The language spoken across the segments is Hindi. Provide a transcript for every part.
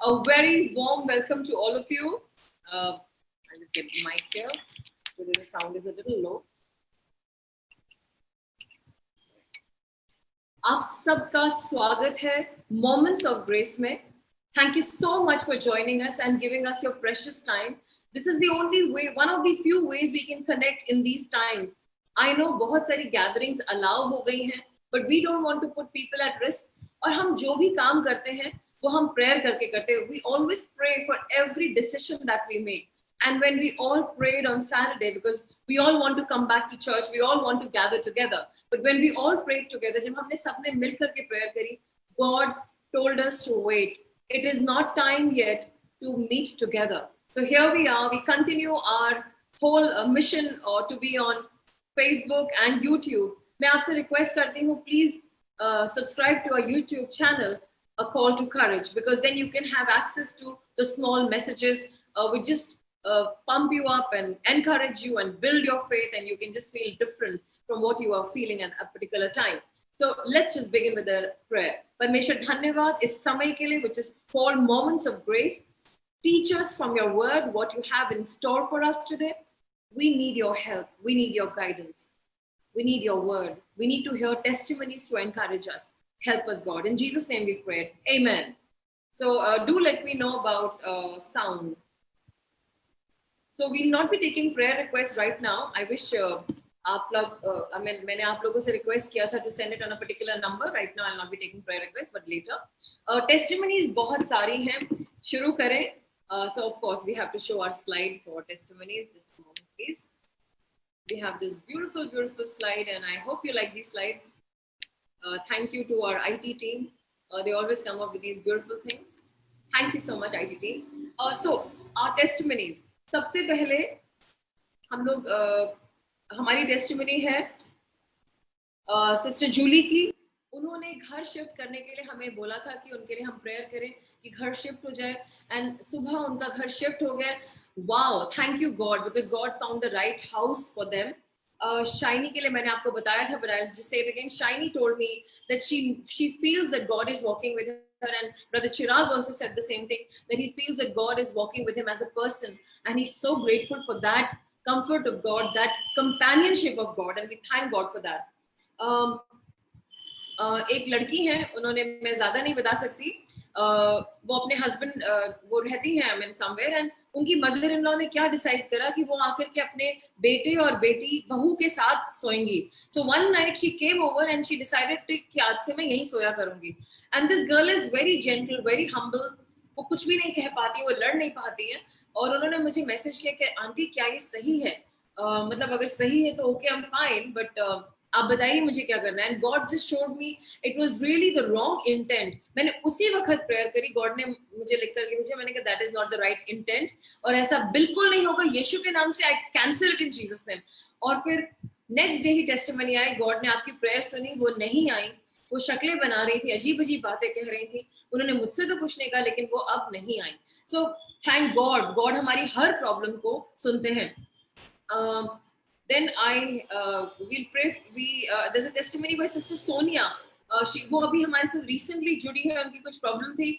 A very warm welcome to all of you. I'll just get the mic here because the sound is a little low. आप सबका स्वागत है Moments of Grace में. Thank you so much for joining us and giving us your precious time. This is the only way, one of the few ways we can connect in these times. I know बहुत सारी gatherings allow हो गई हैं, but we don't want to put people at risk. और हम जो भी काम करते हैं, वो हम prayer करके करते हैं. We always pray for every decision that we make. And when we all prayed on Saturday, because we all want to come back to church, we all want to gather together. But when we all prayed together, जब हमने सबने मिलकर के prayer करी, God told us to wait. It is not time yet to meet together. So here we are. We continue our whole mission to be on Facebook and YouTube. मैं आपसे request करती हूँ, please subscribe to our YouTube channel, A Call to Courage, because then you can have access to the small messages. We just pump you up and encourage you and build your faith, and you can just feel different from what you are feeling at a particular time. So let's just begin with a prayer. परमेश्वर धन्यवाद इस समय के लिए, which is called Moments of Grace. Teach us from your word what you have in store for us today. We need your help. We need your guidance. We need your word. We need to hear testimonies to encourage us. Help us, God. In Jesus' name we pray. Amen. So do let me know about sound. So we'll not be taking prayer requests right now. I wish आप लोग मैंने आप लोगों से request किया था to send it on a particular number. Right now I'll not be taking prayer requests, but later. Testimonies बहुत सारी हैं. शुरू करें. So of course we have to show our slide for testimonies. Just a moment, please. We have this beautiful, beautiful slide, and I hope you like these slides. Thank you to our IT team. They always come up with these beautiful things. Thank you so much, IT team. So our testimonies. सबसे पहले हम लोग हमारी टेस्टिमनी है सिस्टर जूली की. उन्होंने घर शिफ्ट करने के लिए हमें बोला था कि उनके लिए हम प्रेयर करें कि घर शिफ्ट हो जाए, एंड सुबह उनका घर शिफ्ट हो गया. Wow, thank you God, because God found the right house for them. Shiny के लिए मैंने आपको बताया था, but I'll just say it again. Shaini told me that she feels that God is walking with her, and Brother Chirag also said the same thing, that he feels that God is walking with him as a person, and he's so grateful for that comfort of God, that companionship of God, and we thank God for that. एक लड़की है, उन्होंने, मैं ज्यादा नहीं बता सकती, वो अपने हस्बैंड वो रहती हैं, I mean somewhere, and उनकी मदर इन लॉ ने क्या डिसाइड करा कि वो आकर के अपने बेटे और बेटी बहू के साथ सोएंगी. So one night she came over and she decided कि आज से मैं यहीं सोया करूंगी. And this girl is very gentle, very humble. वो कुछ भी नहीं कह पाती, वो लड़ नहीं पाती है. और उन्होंने मुझे मैसेज किया कि आंटी क्या ये सही है, मतलब अगर सही है तो okay, I am fine, but आप बताइए मुझे क्या करना है. And God just showed me it was really the wrong intent. मैंने उसी वक्त प्रेयर करी, गॉड ने मुझे लिख करके मुझे, मैंने कहा that is not the right intent, और ऐसा बिल्कुल नहीं होगा, यीशु के नाम से I cancel it in Jesus name. और फिर नेक्स्ट डे ही टेस्टिमनी आई, गॉड ने आपकी प्रेयर सुनी, वो नहीं आई, वो शक्लें बना रही थी, अजीब अजीब बातें कह रही थी, उन्होंने मुझसे तो कुछ नहीं कहा, लेकिन वो अब नहीं आई. सो थैंक गॉड, गॉड हमारी हर प्रॉब्लम को सुनते हैं. Then we'll pray. There's a testimony by Sister Sonia. वो अभी हमारे साथ recently जुड़ी है, उनकी कुछ प्रॉब्लम थी,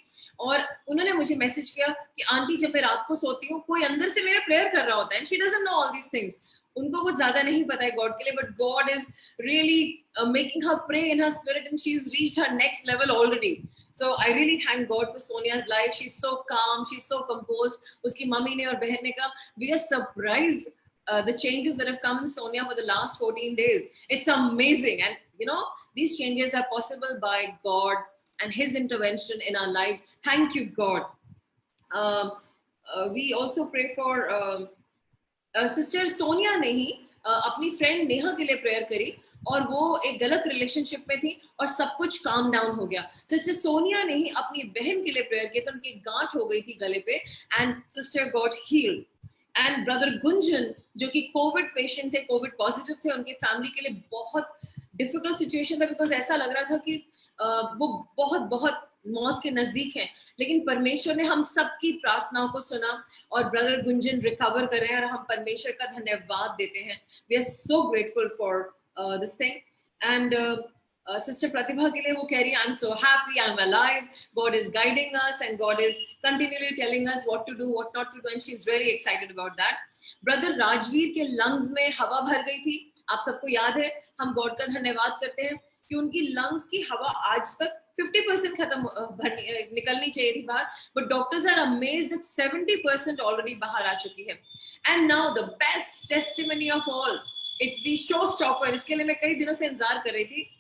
और उन्होंने मुझे मैसेज किया कि आंटी जब मैं रात को सोती हूँ कोई अंदर से मेरा प्रेयर कर रहा होता है. she doesn't know all these things. उनको कुछ ज्यादा नहीं पता है गॉड के लिए, but God is really making her pray in her spirit, and she's reached her next level already. So I really thank God for Sonia's life. She's so calm, she's so composed. उसकी मम्मी ने और बहन ने कहा, we are surprised the changes that have come in Sonia for the last 14 days. It's amazing. And you know, these changes are possible by God and his intervention in our lives. Thank you, God. We also pray for sister Sonia ने ही अपनी फ्रेंड नेहा के लिए प्रेयर करी, और वो एक गलत रिलेशनशिप में थी और सब कुछ काम डाउन हो गया. सिस्टर सोनिया ने ही अपनी बहन के लिए प्रेयर किया, तो उनकी गांठ हो गई थी गले पे, and sister got healed. And brother Gunjan जो कि कोविड पेशेंट थे, कोविड पॉजिटिव थे, उनकी फैमिली के लिए बहुत डिफिकल्ट सिचुएशन था, बिकॉज ऐसा लग रहा था कि वो बहुत बहुत मौत के नजदीक हैं, लेकिन परमेश्वर ने हम सबकी प्रार्थनाओं को सुना, और ब्रदर गुंजन रिकवर कर रहे हैं, और हम परमेश्वर का धन्यवाद देते हैं. We are so grateful for this thing. And Sister Pratibha ke liye wo keh rahi hai, I'm so happy, I'm alive, God is guiding us and God is continually telling us what to do, what not to do, and she's really excited about that. Brother Rajveer के lungs में हवा भर गई थी. आप सबको याद है, हम God का धन्यवाद करते हैं कि उनकी lungs की हवा आज तक 50% खत्म निकलनी चाहिए थी बाहर, but doctors are amazed that 70% already बाहर आ चुकी है. And now the best testimony of all, it's the showstopper. इसके लिए मैं कई दिनों से इंतजार कर रही थी.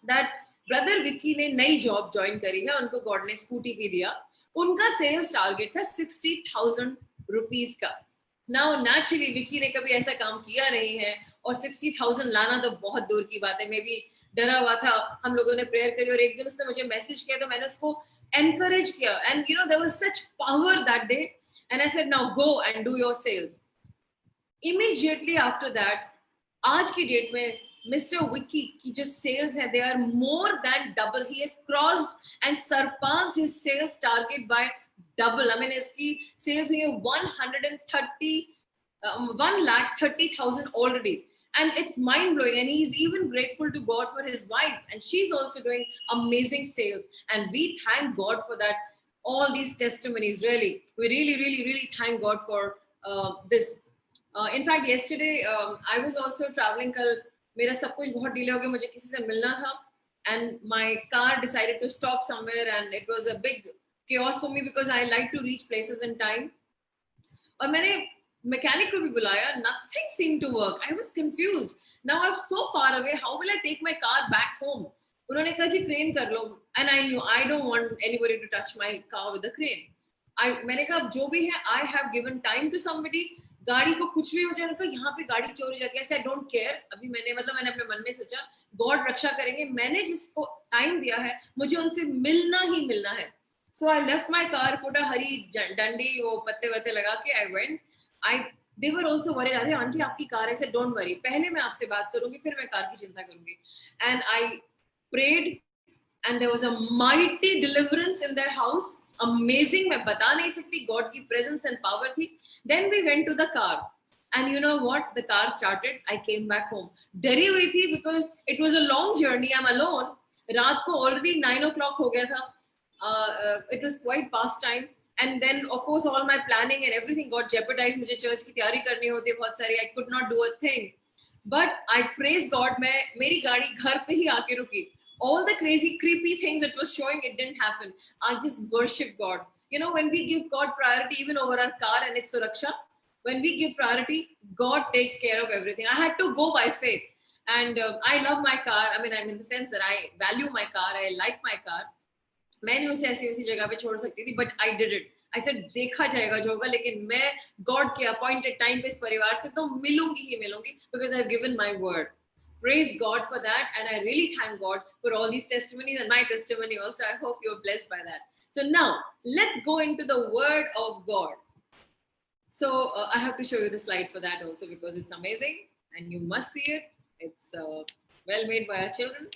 That brother Vicky ने नई जॉब ज्वाइन करी है, उनको गॉड ने स्कूटी भी दिया. उनका सेल्स टारगेट था 60,000 रुपीस का. नाउ नेचुरली विकी ने कभी ऐसा काम किया नहीं है और 60,000 लाना तो बहुत दूर की बात है. मे भी डरा हुआ था. हम लोगों ने प्रेयर करी और एक दिन उसने मुझे मैसेज किया तो मैंने उसको एनकरेज किया. And you know there was such power that day and I said now go and do your sales. Immediately after that आज की डेट में Mr. Vicky की जो sales है, they are more than double. He has crossed and surpassed his sales target by double. I mean, इसकी sales हुई है 1,30,000 already, and it's mind blowing. And he's even grateful to God for his wife, and she's also doing amazing sales. And we thank God for that. All these testimonies, really, we really thank God for this. In fact, yesterday I was also traveling. कल मेरा सब कुछ बहुत डिले हो गया, मुझे किसी से मिलना था and my car decided to stop somewhere and it was a big chaos for me because I like to reach places in time. और मैंने मैकेनिक को भी बुलाया, nothing seemed to work. I was confused. Now I'm so far away, how will I take my car back home? उन्होंने कहा जी क्रेन कर लो, and I knew I don't want anybody to touch my car with a crane. मैंने कहा जो भी है, I have given time to somebody. गाड़ी को कुछ भी हो जाए, उनका यहाँ पे गाड़ी चोरी जाती है, ऐसे आई डोंट केयर. अभी मैंने अपने मन में सोचा गॉड रक्षा करेंगे, मैंने जिसको टाइम दिया है मुझे उनसे मिलना ही मिलना है. So I left my car, put a हरी डंडी, वो पत्ते वत्ते लगा के I went. They were also worried, अरे आंटी आपकी कार है. डोंट वरी, पहले मैं आपसे बात करूंगी फिर मैं कार की चिंता करूंगी. And I prayed and there was a mighty deliverance in their house. Amazing, मैं बता नहीं सकती, God की presence and power थी. Then we went to the car and you know what, the car started. I came back home. डरी हुई थी because it was a long journey. I'm alone. रात को already 9 o'clock हो गया था. It was quite past time. And then of course all my planning and everything got jeopardized. मुझे चर्च की तैयारी करनी होती है बहुत सारी. I could not do a thing. But I praise God. मेरी गाड़ी घर पे ही आके रुकी. All the crazy, creepy things it was showing, it didn't happen. I just worship God. You know, when we give God priority, even over our car and its suraksha, when we give priority, God takes care of everything. I had to go by faith. And I love my car. I mean, I'm in the sense that I value my car. I like my car. मैंने उसे ऐसी वैसी जगह पे छोड़ सकती थी, but I did it. I said, देखा जाएगा जो होगा, लेकिन मैं God के appointed time पे इस परिवार से तो मिलूंगी ही मिलूंगी, because I've given my word. Praise God for that, and I really thank God for all these testimonies and my testimony also. I hope you're blessed by that. So now let's go into the word of God. So I have to show you the slide for that also because it's amazing and you must see it. It's well made by our children.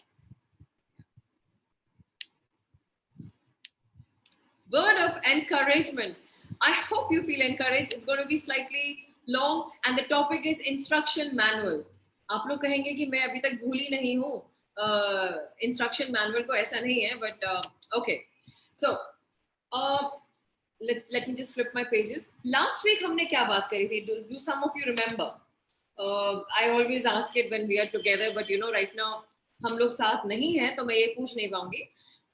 Word of encouragement. I hope you feel encouraged. It's going to be slightly long and the topic is instruction manual. आप लोग कहेंगे कि मैं अभी तक भूली नहीं हूँ इंस्ट्रक्शन मैनुअल को, ऐसा नहीं है, but okay. So let me just flip my pages. Last week हमने क्या बात करी थी? Do some of you remember? I always ask it when we are together, but you know right now हम लोग साथ नहीं हैं तो मैं ये पूछ नहीं पाऊंगी.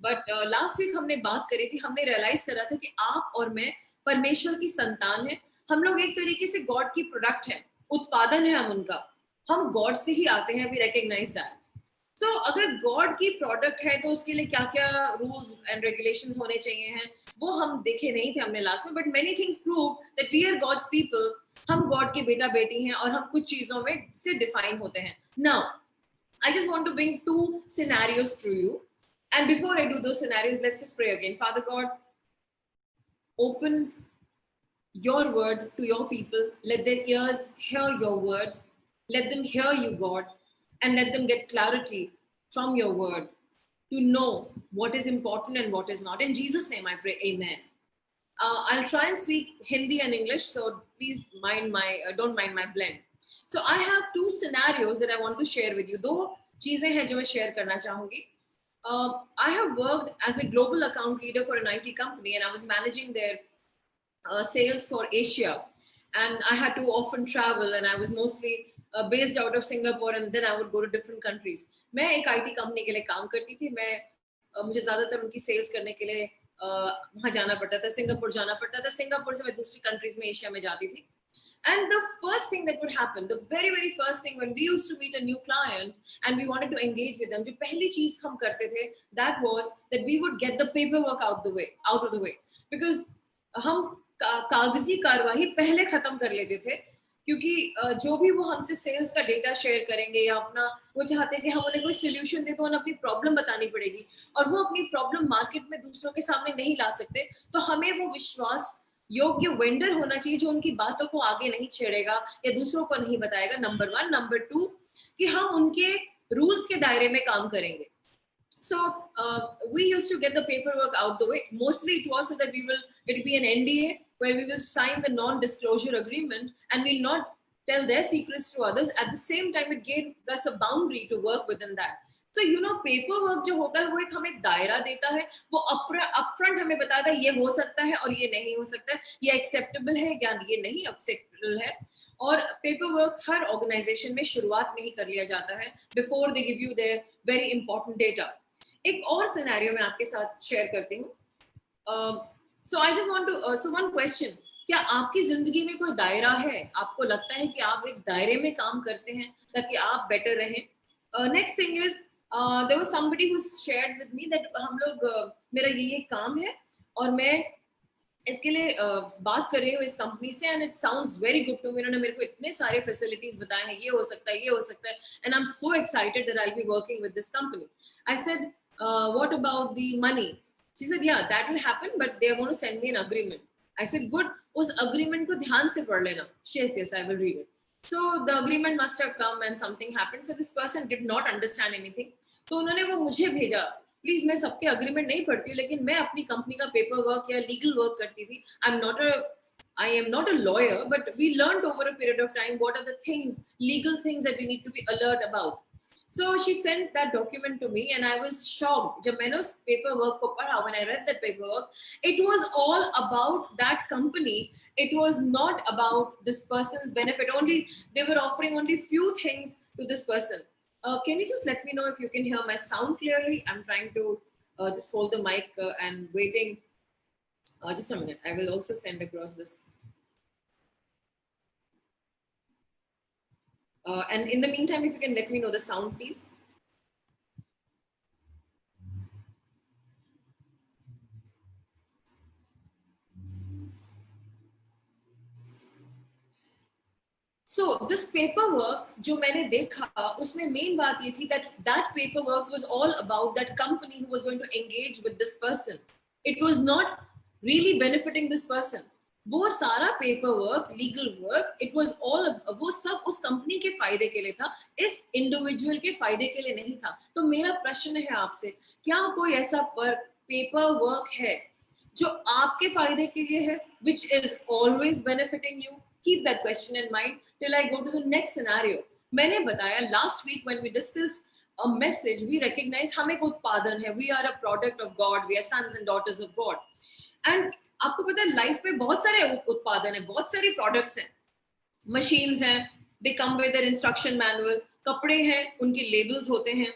बट लास्ट वीक हमने बात करी थी, हमने रियलाइज करा था कि आप और मैं परमेश्वर की संतान है. हम लोग एक तरीके से गॉड की प्रोडक्ट है, उत्पादन है हम उनका. हम गॉड से ही आते हैं. We recognise that. सो अगर गॉड की प्रोडक्ट है तो उसके लिए क्या क्या रूल्स एंड रेगुलेशंस होने चाहिए हैं वो हम देखे नहीं थे हमने लास्ट में. But many things prove that we are God's people. हम गॉड के बेटा बेटी हैं और हम कुछ चीजों में से डिफाइन होते हैं. Now I just want to bring 2 scenarios to you, and before I do those scenarios let's just pray again. Father God, open your word to your people. Let their ears hear your word. Let them hear you, God, and let them get clarity from your word to know what is important and what is not. In Jesus' name I pray, amen. I'll try and speak Hindi and English, so please don't mind my blend. So I have 2 scenarios that I want to share with you. 2 चीजें हैं जो मैं शेयर करना चाहूंगी. I have worked as a global account leader for an IT company, and I was managing their sales for Asia. And I had to often travel, and I was mostly based out of Singapore, and then I would go to different countries. मैं एक IT कंपनी के लिए काम करती थी. मुझे ज्यादातर उनकी सेल्स करने के लिए वहां जाना पड़ता था, सिंगापुर जाना पड़ता था. सिंगापुर से मैं दूसरी कंट्रीज में एशिया में जाती थी. And the first thing that would happen, the very, very first thing when we used to meet a new client and we wanted to engage with them, जो पहली चीज हम करते थे, that was that we would get the paperwork out of the way. Because हम कागजी कार्रवाई पहले खत्म कर लेते थे, क्योंकि जो भी वो हमसे सेल्स का डेटा शेयर करेंगे या अपना, वो चाहते हैं कि हम उन्हें कोई सोल्यूशन दे तो उन्हें अपनी प्रॉब्लम बतानी पड़ेगी, और वो अपनी प्रॉब्लम मार्केट में दूसरों के सामने नहीं ला सकते. तो हमें वो विश्वास योग्य वेंडर होना चाहिए जो उनकी बातों को आगे नहीं छेड़ेगा या दूसरों को नहीं बताएगा. नंबर 1. नंबर 2, कि हम उनके रूल्स के दायरे में काम करेंगे. So we used to get the paperwork out the way. Mostly it was so that it'll be an NDA where we will sign the non-disclosure agreement and we'll not tell their secrets to others. At the same time, it gave us a boundary to work within that. So paperwork जो होता है वो एक हमें दायरा देता है, वो upfront हमें बताता है ये हो सकता है और ये नहीं हो सकता है, ये acceptable है या ये नहीं acceptable है. और पेपर हर ऑर्गेनाइजेशन में शुरुआत में ही कर लिया जाता है, before they give you their very important data. एक और सिनेरियो मैं आपके साथ शेयर करती हूँ. So I just want to so one question, क्या आपकी जिंदगी में कोई दायरा है? आपको लगता है कि आप एक दायरे में काम करते हैं ताकि आप बेटर रहें? Next thing is, there was somebody who shared with me that हम लोग मेरा ये काम है और मैं इसके लिए बात कर रही हूँ इस कंपनी से, and it sounds very good to me. उन्होंने मेरे को इतने सारे फैसिलिटीज बताए हैं, ये हो सकता है, ये हो सकता है, and I am so excited that I will be working with this company. I said, what about the money? She said, yeah that will happen but they are going to send me an agreement. I said, good, उस अग्रीमेंट को ध्यान से पढ़ लेना. Yes yes, I will read it. So the agreement must have come and something happened. So this person did not understand anything. तो उन्होंने वो मुझे भेजा. प्लीज, मैं सबके अग्रीमेंट नहीं पढ़ती हूँ, लेकिन मैं अपनी कंपनी का पेपर वर्क या लीगल वर्क करती थी. I am not a lawyer, but we learned over a period of time what are the things, legal things that we need to be alert about. So she sent that document to me and I was shocked. जब मैंने उस paperwork को पढ़ा, when I read that paperwork, it was all about that company. It was not about this person's benefit. Only they were offering only few things to this person. Can you just let me know if you can hear my sound clearly? I'm trying to just hold the mic and waiting. Just a minute. I will also send across this. And in the meantime, if you can let me know the sound, please. So this paperwork जो मैंने देखा, उसमें मेन बात ये थी that paperwork was all about that company who was going to engage with this person. It was not really benefiting this person. वो सारा paperwork, legal work, it was all, वो सब उस कंपनी के फायदे के लिए था, इस इंडिविजुअल के फायदे के लिए नहीं था. तो मेरा प्रश्न है आपसे, क्या कोई ऐसा पेपर वर्क है जो आपके फायदे के लिए है, which is always benefiting you? Keep that question in mind till I go to the next scenario. मैंने बताया last week when we discussed a message, we recognize हम एक उत्पादन है, we are a product of God, we are sons and daughters of God. And आपको पता है लाइफ में बहुत सारे उत्पादन है, बहुत सारी प्रोडक्ट्स हैं, मशीन्स हैं, they come with their instruction manual, कपड़े हैं, उनके लेबल्स होते हैं,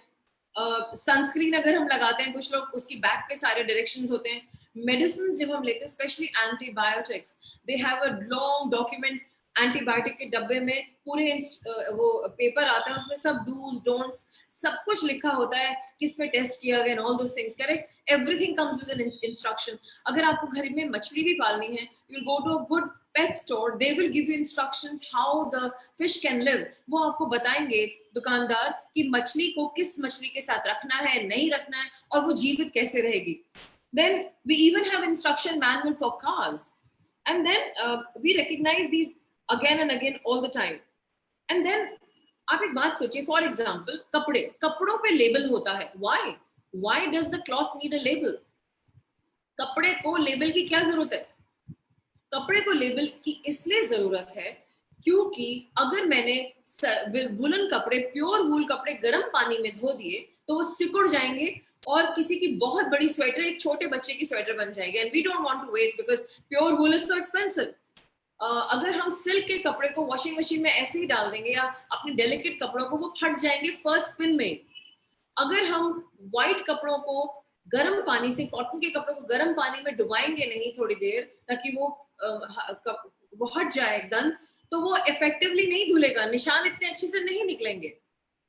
सनस्क्रीन अगर हम लगाते हैं कुछ लोग, उसकी बैक पे सारे डायरेक्शंस होते हैं. मेडिसिन जब हम लेते हैं, specially antibiotics, they have a long document. Antibiotic के डब्बे में पूरे वो पेपर आता है, उसमें सब डूज डोंट्स सब कुछ लिखा होता है, किस पे टेस्ट किया गया, all those things. Correct, everything comes with an instruction. अगर आपको घर में मछली भी पालनी है, you go to a good pet store, they will give you instructions how the fish can live. वो आपको बताएंगे दुकानदार कि मछली को किस मछली के साथ रखना है, नहीं रखना है, और वो जीवित कैसे रहेगी. Then we even have instruction manual for cars, and then we recognize these again and again all the time. And then आप एक बात सोचिए, फॉर एग्जाम्पल कपड़ों पे लेबल होता है. why does the cloth need a label? कपड़े को लेबल की क्या जरूरत है? कपड़े को लेबल की इसलिए जरूरत है क्योंकि अगर मैंने वुलन कपड़े, प्योर वूल कपड़े गर्म पानी में धो दिए तो वो सिकुड़ जाएंगे और किसी की बहुत बड़ी स्वेटर एक छोटे बच्चे की स्वेटर बन जाएगी, and we don't want to waste because pure wool is so expensive. अगर हम सिल्क के कपड़े को वॉशिंग मशीन में ऐसे ही डाल देंगे या अपने डेलिकेट कपड़ों को, वो फट जाएंगे फर्स्ट स्पिन में। अगर हम व्हाइट कपड़ों को गर्म पानी से, कॉटन के कपड़ों को गर्म पानी में डुबाएंगे नहीं थोड़ी देर ताकि वो हट जाए गंद, तो वो इफेक्टिवली नहीं धुलेगा, निशान इतने अच्छे से नहीं निकलेंगे।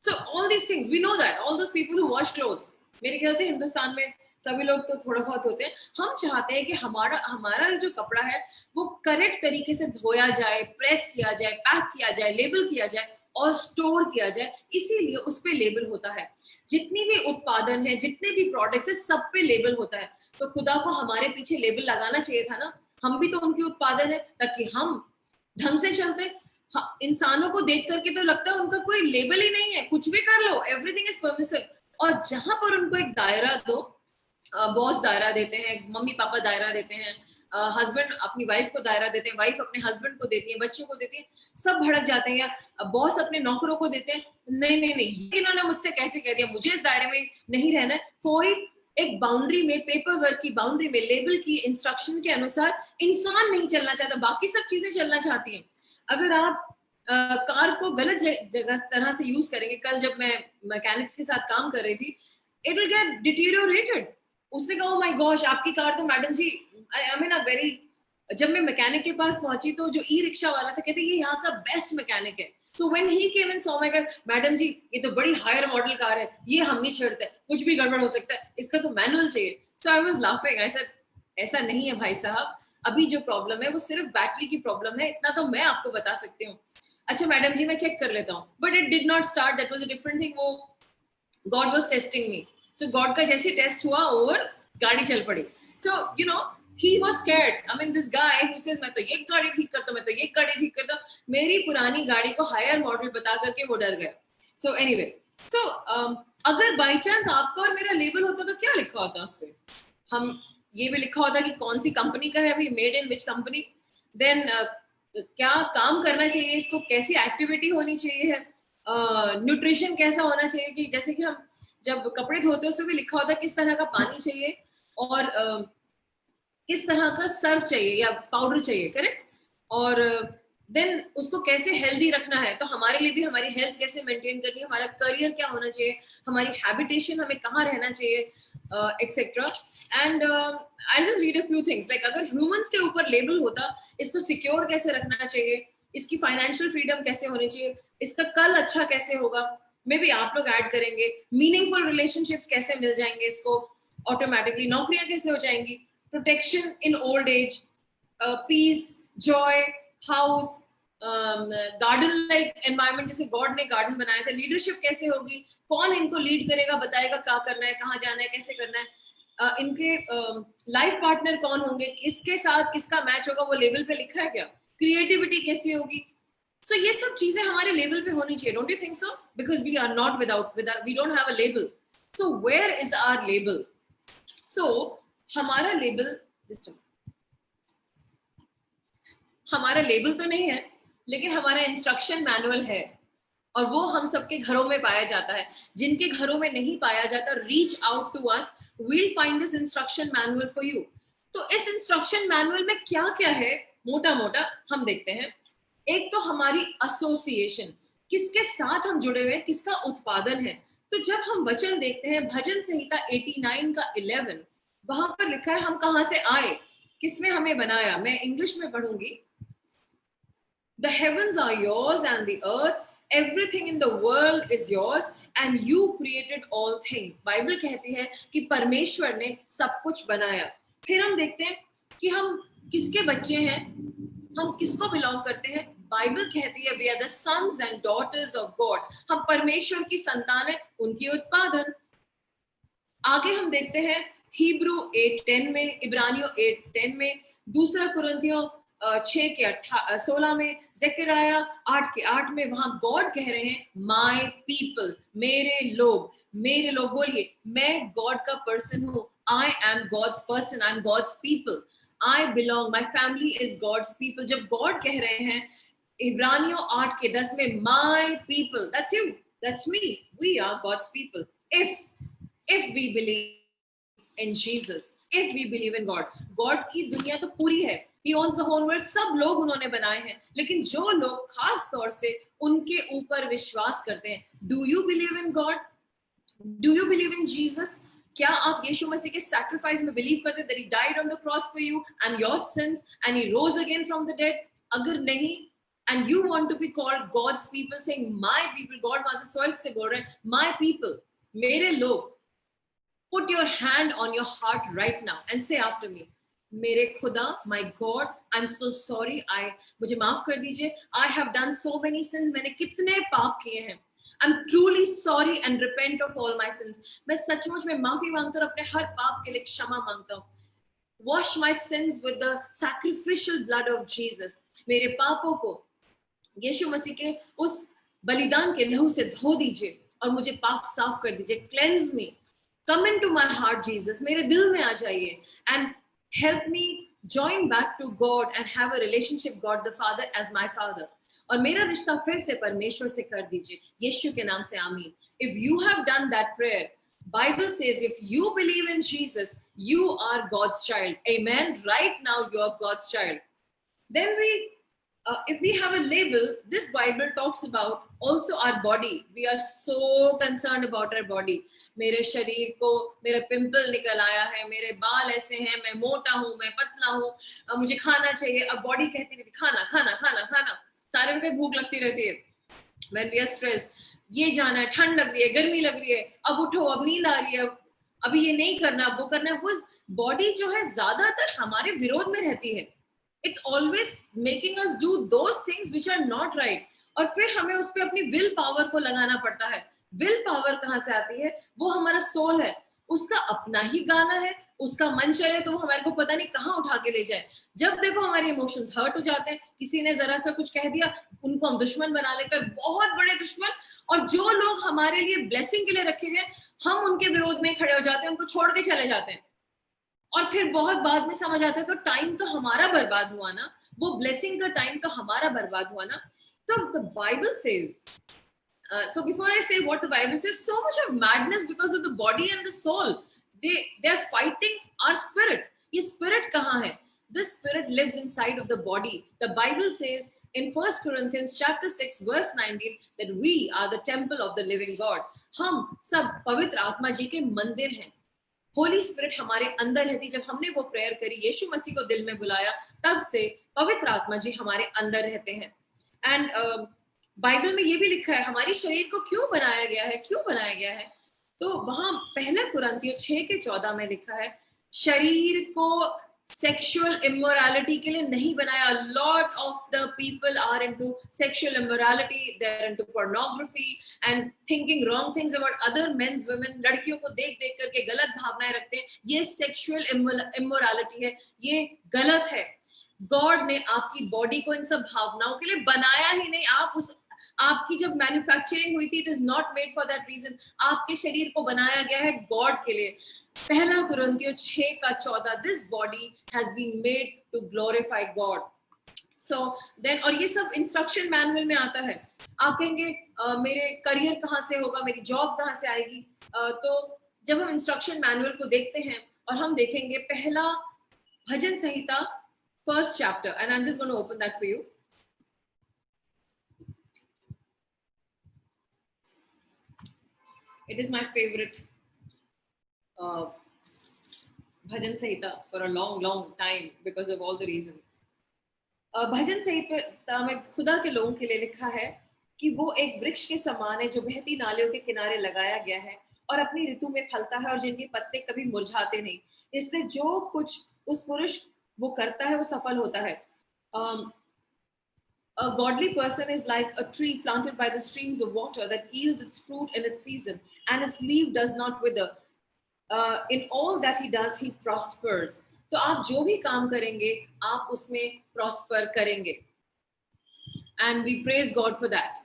So all these things we know that, all those people who wash clothes, मेरे ख्याल से हिंदुस्तान में सभी लोग तो थोड़ा बहुत होते हैं। हम चाहते हैं कि हमारा हमारा जो कपड़ा है वो करेक्ट तरीके से धोया जाए, प्रेस किया जाए, पैक किया जाए, लेबल किया जाए और स्टोर किया जाए, इसीलिए उस पे लेबल होता है। जितनी भी उत्पादन है, जितने भी प्रोडक्ट्स है, सब पे लेबल होता है। तो खुदा को हमारे पीछे लेबल लगाना चाहिए था ना, हम भी तो उनकी उत्पादन है, ताकि हम ढंग से चलते। इंसानों को देख करके तो लगता है उनका कोई लेबल ही नहीं है, कुछ भी कर लो, एवरीथिंग इज परमिसिव। और जहां पर उनको एक दायरा दो, बॉस दायरा देते हैं, मम्मी पापा दायरा देते हैं, हस्बैंड अपनी वाइफ को दायरा देते हैं, वाइफ अपने हस्बैंड को देती है, बच्चों को देती है, सब भड़क जाते हैं। या बॉस अपने नौकरों को देते हैं, नहीं नहीं नहीं, इन्होंने मुझसे कैसे कह दिया, मुझे इस दायरे में नहीं रहना है। कोई एक बाउंड्री में, पेपर वर्क की बाउंड्री में, लेबल की इंस्ट्रक्शन के अनुसार इंसान नहीं चलना चाहता, बाकी सब चीजें चलना चाहती हैं। अगर आप कार को गलत जगह तरह से यूज करेंगे, कल जब मैं मैकेनिक्स के साथ काम कर रही थी, इट विल गेट डिटीरियोरेटेड। उसने कहा माय गॉश, आपकी कार तो madam ji, I mean a very, जब मैं मैकेनिक के पास पहुंची तो जो ई रिक्शा वाला था, कहते ये यहाँ का बेस्ट मैकेनिक है। तो when he came and saw my car, madam ji ये तो बड़ी हायर मॉडल कार है, ये हम नहीं छेड़ते, कुछ भी गड़बड़ हो सकता है, इसका तो मैनुअल चाहिए। So I was laughing, I said ऐसा नहीं है भाई साहब, अभी जो प्रॉब्लम है वो सिर्फ बैटरी की प्रॉब्लम है, इतना तो मैं आपको बता सकती हूँ। अच्छा मैडम जी मैं चेक कर लेता हूँ, but it did not start, that was a different thing. वो God was testing me. So God का जैसे टेस्ट हुआ, ओवर गाड़ी चल पड़ी। So you know he was scared. I mean this guy who says मैं तो ये गाड़ी ठीक करता हूँ, मैं तो ये गाड़ी ठीक करता हूँ, मेरी पुरानी गाड़ी को हायर मॉडल बता करके वो डर गया। सो एनीवे, सो अगर बाई चांस आपका और मेरा लेबल होता तो क्या लिखा होता उस पे? हम ये भी लिखा होता कि कौन सी कंपनी का है, अभी made in which company, then क्या काम करना चाहिए इसको, कैसी एक्टिविटी होनी चाहिए है, न्यूट्रिशन कैसा होना चाहिए, कि जैसे कि हम जब कपड़े धोते हैं उसमें भी लिखा होता है किस तरह का पानी चाहिए और किस तरह का सर्फ चाहिए या पाउडर चाहिए, करेक्ट। और देन उसको कैसे हेल्दी रखना है, तो हमारे लिए भी हमारी हेल्थ कैसे मेंटेन करनी है, हमारा करियर क्या होना चाहिए, हमारी हैबिटेशन, हमें कहाँ रहना चाहिए, etcetera. And I just read a few things, like अगर ह्यूमंस के ऊपर लेबल होता, इसको सिक्योर कैसे रखना चाहिए, इसकी फाइनेंशियल फ्रीडम कैसे होनी चाहिए, इसका कल अच्छा कैसे होगा, मे बी आप लोग ऐड करेंगे, मीनिंगफुल रिलेशनशिप्स कैसे मिल जाएंगे इसको ऑटोमेटिकली, नौकरियां कैसे हो जाएंगी, protection in old age, peace, joy, house, garden like environment, जैसे गॉड ने गार्डन बनाया था, लीडरशिप कैसे होगी, कौन इनको लीड करेगा, बताएगा क्या करना है, कहाँ जाना है, कैसे करना है, इनके लाइफ पार्टनर कौन होंगे, किसके साथ किसका मैच होगा, वो लेवल पे लिखा है क्या, क्रिएटिविटी कैसी होगी। सो ये सब चीजें हमारे लेवल पे होनी चाहिए, don't you think so? Because we are not without, we don't have a label. So where is our label? So हमारा लेबल, हमारा लेबल तो नहीं है, लेकिन हमारा इंस्ट्रक्शन मैनुअल है, और वो हम सबके घरों में पाया जाता है। जिनके घरों में नहीं पाया जाता, reach out to us, we'll find this instruction manual for you. तो इस इंस्ट्रक्शन मैनुअल में क्या क्या है, मोटा मोटा हम देखते हैं। एक तो हमारी एसोसिएशन, किसके साथ हम जुड़े हुए हैं, किसका उत्पादन है। तो जब हम वचन देखते हैं, भजन संहिता 89 का 11, वहां पर लिखा है हम कहां से आए, किसने हमें बनाया। मैं इंग्लिश में पढ़ूंगी। The heavens are yours and the earth, everything in the world is yours and you created all things. Bible कहती है कि परमेश्वर ने सब कुछ बनाया। फिर हम देखते हैं कि हम किसके बच्चे हैं, हम किसको बिलोंग करते हैं। बाइबल कहती है we are the sons and daughters of God, हम परमेश्वर की संतान है, उनकी उत्पादन। आगे हम देखते हैं हिब्रू 8:10 में, इब्रानियों 8:10 में, दूसरा कुरिन्थियों 6 के 16 में, ज़करिया 8 के 8 में, वहां गॉड कह रहे हैं माय पीपल, मेरे लोग। मेरे लोग बोलिए, मैं गॉड का पर्सन हूं, I am God's person, I am God's people, I belong, my family is God's people. जब गॉड कह रहे हैं इब्रानियों 8:10 में my people, that's you, that's me, we are God's people. If we believe in Jesus, if we believe in God. God की दुनिया तो पूरी है, He owns the whole world, सब लोग उन्होंने बनाए हैं, लेकिन जो लोग खास तौर से उनके ऊपर विश्वास करते हैं. Do you believe in God? Do you believe in Jesus? क्या आप यीशु मसीह के sacrifice में believe करते हैं that He died on the cross for you and your sins and He rose again from the dead? अगर नहीं, and you want to be called God's people, saying my people, God वहां से स्वर्ग से बोल रहे हैं my people, मेरे लोग, put your hand on your heart right now and say after me, मेरे खुदा, my God, I'm so sorry, मुझे माफ कर दीजिए, I have done so many sins, मैंने कितने पाप किए हैं, I'm truly sorry and repent of all my sins. मैं सचमुच में माफी मांगता हूँ और अपने हर पाप के लिए क्षमा मांगता हूँ. Wash my sins with the sacrificial blood of Jesus. मेरे पापों को यीशु मसीह के उस बलिदान के लहू से धो दीजिए और मुझे पाप साफ कर दीजिए. Cleanse me. Come into my heart, Jesus. मेरे दिल में आ जाइए and help me join back to God and have a relationship God the Father as my Father. और मेरा रिश्ता फिर से परमेश्वर से कर दीजिए. यीशु के नाम से आमीन. If you have done that prayer, Bible says if you believe in Jesus, you are God's child. Amen. Right now you are God's child. Then if we have a label, this Bible talks about also our body. We are so concerned about our body. मेरे शरीर को, मेरा पिंपल निकल आया है, मेरे बाल ऐसे हैं, मैं मोटा हूँ, मैं पतला हूँ, मुझे खाना चाहिए. अब बॉडी कहती रहती खाना खाना खाना खाना, सारे दिन भूख लगती रहती है. When we are stressed, ये जाना है, ठंड लग रही है, गर्मी लग रही है, अब उठो, अब नींद आ रही है, अभी ये नहीं करना, वो करना है. वो बॉडी जो है ज्यादातर हमारे विरोध में रहती है. It's always making us do those things which are not right. और फिर हमें उस पे अपनी विल पावर को लगाना पड़ता है. विल पावर कहाँ से आती है? वो हमारा सोल है, उसका अपना ही गाना है, उसका मन चले तो वो हमारे को पता नहीं कहाँ उठा के ले जाए. जब देखो हमारे इमोशंस हर्ट हो जाते हैं, किसी ने जरा सा कुछ कह दिया, उनको हम दुश्मन बना लेते हैं, बहुत बड़े दुश्मन. और जो लोग हमारे लिए ब्लेसिंग के लिए रखे गए, हम उनके विरोध में खड़े हो जाते हैं, उनको छोड़ के चले जाते हैं. और फिर बहुत बाद में समझ आता है तो टाइम तो हमारा बर्बाद हुआ ना, वो ब्लेसिंग का टाइम तो हमारा बर्बाद हुआ ना. तो the Bible says, so before I say what the Bible says, so much of madness because of the body and the soul. They are fighting our spirit. ये spirit कहाँ है? This spirit lives inside of the body. The Bible says in 1 Corinthians chapter 6 verse 19 that we are the temple of the living God. हम सब पवित्र आत्मा जी के मंदिर हैं. होली स्पिरिट हमारे अंदर रहती. जब हमने वो प्रेयर करी, यीशु मसीह को दिल में बुलाया, तब से पवित्र आत्मा जी हमारे अंदर रहते हैं. एंड बाइबल में ये भी लिखा है हमारी शरीर को क्यों बनाया गया है, क्यों बनाया गया है. तो वहां पहला कुरिन्थियों 6:14 में लिखा है शरीर को सेक्सुअल इमोरलिटी के लिए नहीं बनाया. Lot of the people are into sexual immorality, they are into pornography and thinking wrong things about other mens women. लड़कियों को देख देख करके गलत भावनाएं रखते हैं. ये सेक्सुअल इमोरलिटी है, ये गलत है. गॉड ने आपकी बॉडी को इन सब भावनाओं के लिए बनाया ही नहीं. आपकी जब मैन्युफैक्चरिंग हुई थी, it is not made for that reason. आपके शरीर को बनाया गया है गॉड के लिए. पहला कुरिन्थियों 6:14, this body has been made to glorify God. So then, और ये सब इंस्ट्रक्शन मैनुअल में आता है. आप कहेंगे मेरे करियर कहाँ से होगा, मेरी जॉब कहाँ से आएगी. तो जब हम इंस्ट्रक्शन मैनुअल को देखते हैं और हम देखेंगे पहला भजन संहिता 1st chapter, and I'm just going to open that for you. It is my favorite bhajan sahita for a long time because of all the reasons. भजन संहिता में खुदा के लोगों के लिए लिखा है कि वो एक वृक्ष के समान है जो बहती नालियों के किनारे लगाया गया है और अपनी ऋतु में फलता है और जिनके पत्ते कभी मुरझाते नहीं. इसलिए जो कुछ उस पुरुष वो करता है वो सफल होता है. A godly person is like a tree planted by the streams of water that yields its fruit in its season and its leaf does not wither. In all that he does, he prospers. तो आप जो भी काम करेंगे आप उसमें prosper करेंगे. And we praise God for that.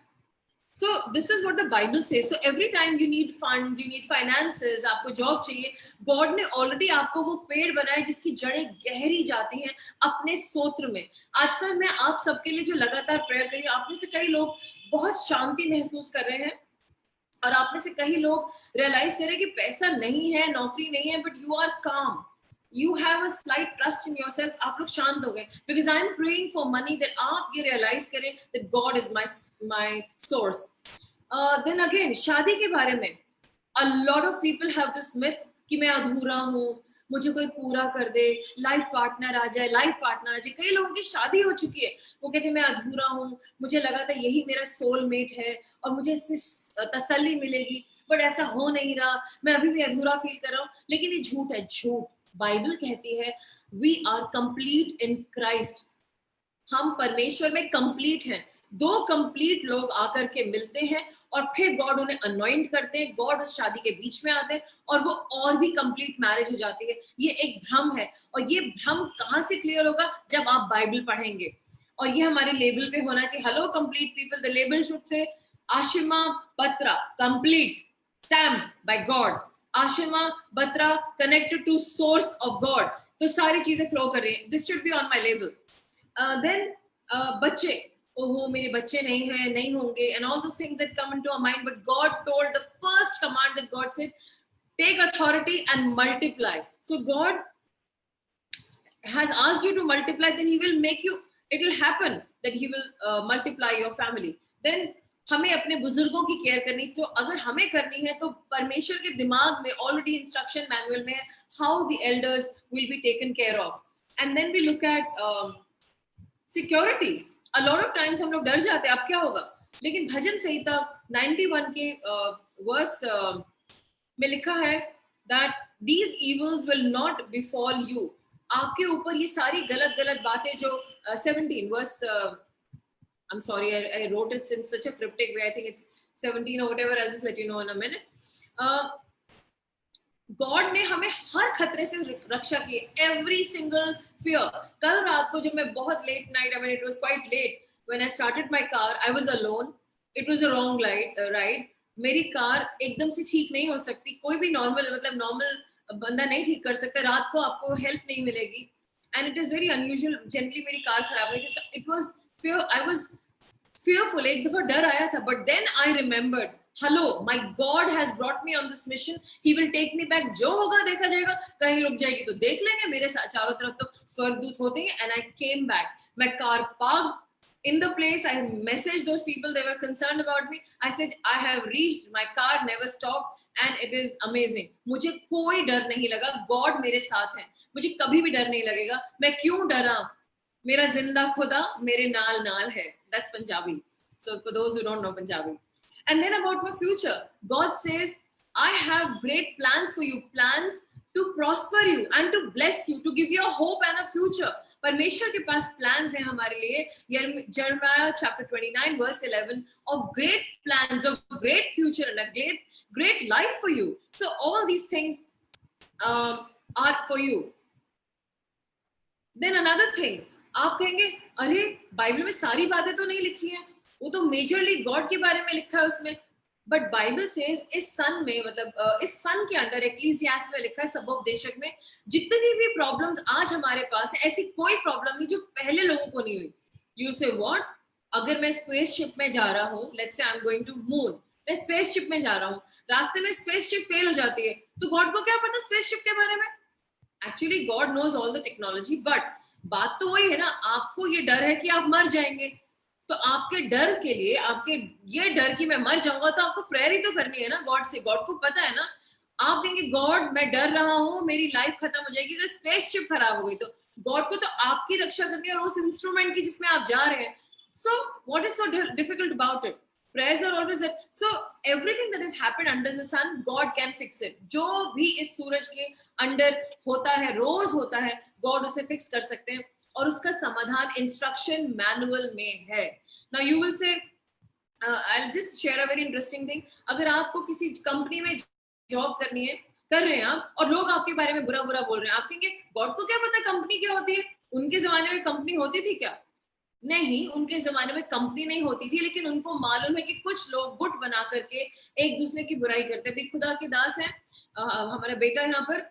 So this is what the Bible says. So every time you need funds, you need finances, आपको जॉब चाहिए, गॉड ने ऑलरेडी आपको वो पेड़ बनाया जिसकी जड़ें गहरी जाती हैं अपने स्तोत्र में. आजकल मैं आप सबके लिए जो लगातार प्रेयर करी, आप में से कई लोग बहुत शांति महसूस कर रहे हैं और आप में से कई लोग रियलाइज करें कि पैसा नहीं है, नौकरी नहीं है, बट यू आर काम. You have a slight trust in yourself. आप लोग शांत हो गए because I am praying for money that आप ये realize करें that God is my source. Then again शादी के बारे में a lot of people have this myth कि मैं अधूरा हूँ, मुझे कोई पूरा कर दे, लाइफ पार्टनर आ जाए, लाइफ पार्टनर आ जाए. कई लोगों की शादी हो चुकी है, वो कहते हैं मैं अधूरा हूँ, मुझे लगा था यही मेरा सोलमेट है और मुझे इससे तसल्ली मिलेगी, बट ऐसा हो नहीं रहा, मैं अभी भी अधूरा फील कर रहा हूँ. लेकिन ये झूठ है, झूठ. बाइबल कहती है we are complete in Christ. हम परमेश्वर में कंप्लीट हैं. दो कंप्लीट लोग आकर के मिलते हैं और फिर गॉड उन्हें अनॉइंट करते हैं, गॉड उस शादी के बीच में आते हैं और वो और भी कंप्लीट मैरिज हो जाती है. ये एक भ्रम है और ये भ्रम कहाँ से क्लियर होगा? जब आप बाइबल पढ़ेंगे. और ये हमारे लेबल पे होना चाहिए, hello complete people. The label should say Ashima Batra complete, same by God. Ashima Batra connected to source of God. तो सारी चीजें फ्लो कर रही हैं. This should be on my label. Then बच्चे, ओहो मेरे बच्चे नहीं हैं, नहीं होंगे, and all those things that come into our mind. But God told, the first command that God said, take authority and multiply. So God has asked you to multiply, then He will make you. It will happen that He will multiply your family. Then हमें अपने बुजुर्गों की केयर करनी, तो अगर हमें करनी है तो परमेश्वर के दिमाग में ऑलरेडी इंस्ट्रक्शन मैनुअल में है how the elders will be taken care of. And then we look at security. A lot of times हम लोग डर जाते हैं अब क्या होगा, लेकिन भजन संहिता 91 के वर्स में लिखा है that these evils will not befall you. आपके ऊपर ये सारी गलत गलत बातें जो 17 verse, I'm sorry, I wrote it in such a cryptic way. I think it's 17 or whatever. I'll just let you know in a minute. God ने हमें हर खतरे से रक्षा की. Every single fear. कल रात को जब मैं बहुत late night, I mean it was quite late when I started my car. I was alone. It was a wrong ride. मेरी कार एकदम से ठीक नहीं हो सकती. कोई भी normal बंदा नहीं ठीक कर सकता. रात को आपको help नहीं मिलेगी. And it is very unusual. Generally मेरी कार खराब हुई. It was fear. I was fearful. एक दफा डर आया था, but then I remembered, hello, my God has brought me on this mission. He will take me back. जो होगा देखा जाएगा. कहीं रुक जाएगी तो देख लेंगे. मेरे चारों तरफ तो स्वर्गदूत होते हैं. And I came back. My car parked in the place. I messaged those people. They were concerned about me. I said, I have reached. My car never stopped, and it is amazing. मुझे कोई डर नहीं लगा. God मेरे साथ है. मुझे कभी भी डर नहीं लगेगा. मैं क्यों डरा? मेरा जिंदा खुदा मेरे नाल नाल है. That's Punjabi. So for those who don't know Punjabi. And then about my future, God says, I have great plans for you, plans to prosper you and to bless you, to give you a hope and a future. परमेश्वर के पास plans हैं हमारे लिए. Jeremiah chapter 29 verse 11, of great plans, of great future and a great life for you. So all these things are for you. Then another thing, आप कहेंगे अरे बाइबल में सारी बातें तो नहीं लिखी हैं, वो तो मेजरली गॉड के बारे में लिखा है उसमें. बट बाइबल सेज इस सन में, मतलब इस सन के अंडर एक्लीसियास में लिखा है, सबोपदेशक में, जितनी भी प्रॉब्लम्स आज हमारे पास है, ऐसी कोई प्रॉब्लम नहीं जो पहले लोगों को नहीं हुई. यू से व्हाट? अगर मैं स्पेसशिप में जा रहा हूँ, let's say I am going to moon, मैं स्पेसशिप में जा रहा हूँ, रास्ते में स्पेसशिप फेल हो जाती है, तो गॉड को क्या पता स्पेसशिप के बारे में? Actually God knows all the technology. But बात तो वही है ना, आपको ये डर है कि आप मर जाएंगे, तो आपके डर के लिए, आपके ये डर कि मैं मर जाऊंगा, तो आपको प्रेयर ही तो करनी है ना गॉड से. गॉड को पता है ना. आप कहेंगे गॉड मैं डर रहा हूँ, मेरी लाइफ खत्म हो जाएगी अगर स्पेसशिप खराब हो गई, तो गॉड को तो आपकी रक्षा करनी है और उस इंस्ट्रूमेंट की जिसमें आप जा रहे हैं. So what is so difficult about it? Prayers are always there. So everything that has happened under the sun, God can fix it. जो भी इस सूरज के अंदर होता है, रोज होता है, God उसे फिक्स कर सकते हैं और उसका समाधान इंस्ट्रक्शन मैनुअल में है. Now you will say, I'll just share a very interesting thing. अगर आपको किसी कंपनी में जॉब करनी है, कर रहे हैं आप, और लोग आपके बारे में बुरा बुरा बोल रहे हैं, आप कहेंगे गॉड को क्या पता कंपनी क्या होती है? उनके जमाने में कंपनी होती थी क्या? नहीं, उनके जमाने में कंपनी नहीं होती थी, लेकिन उनको मालूम है कि कुछ लोग गुट बना करके एक दूसरे की बुराई करते हैं। खुदा के दास है हमारा बेटा यहाँ पर,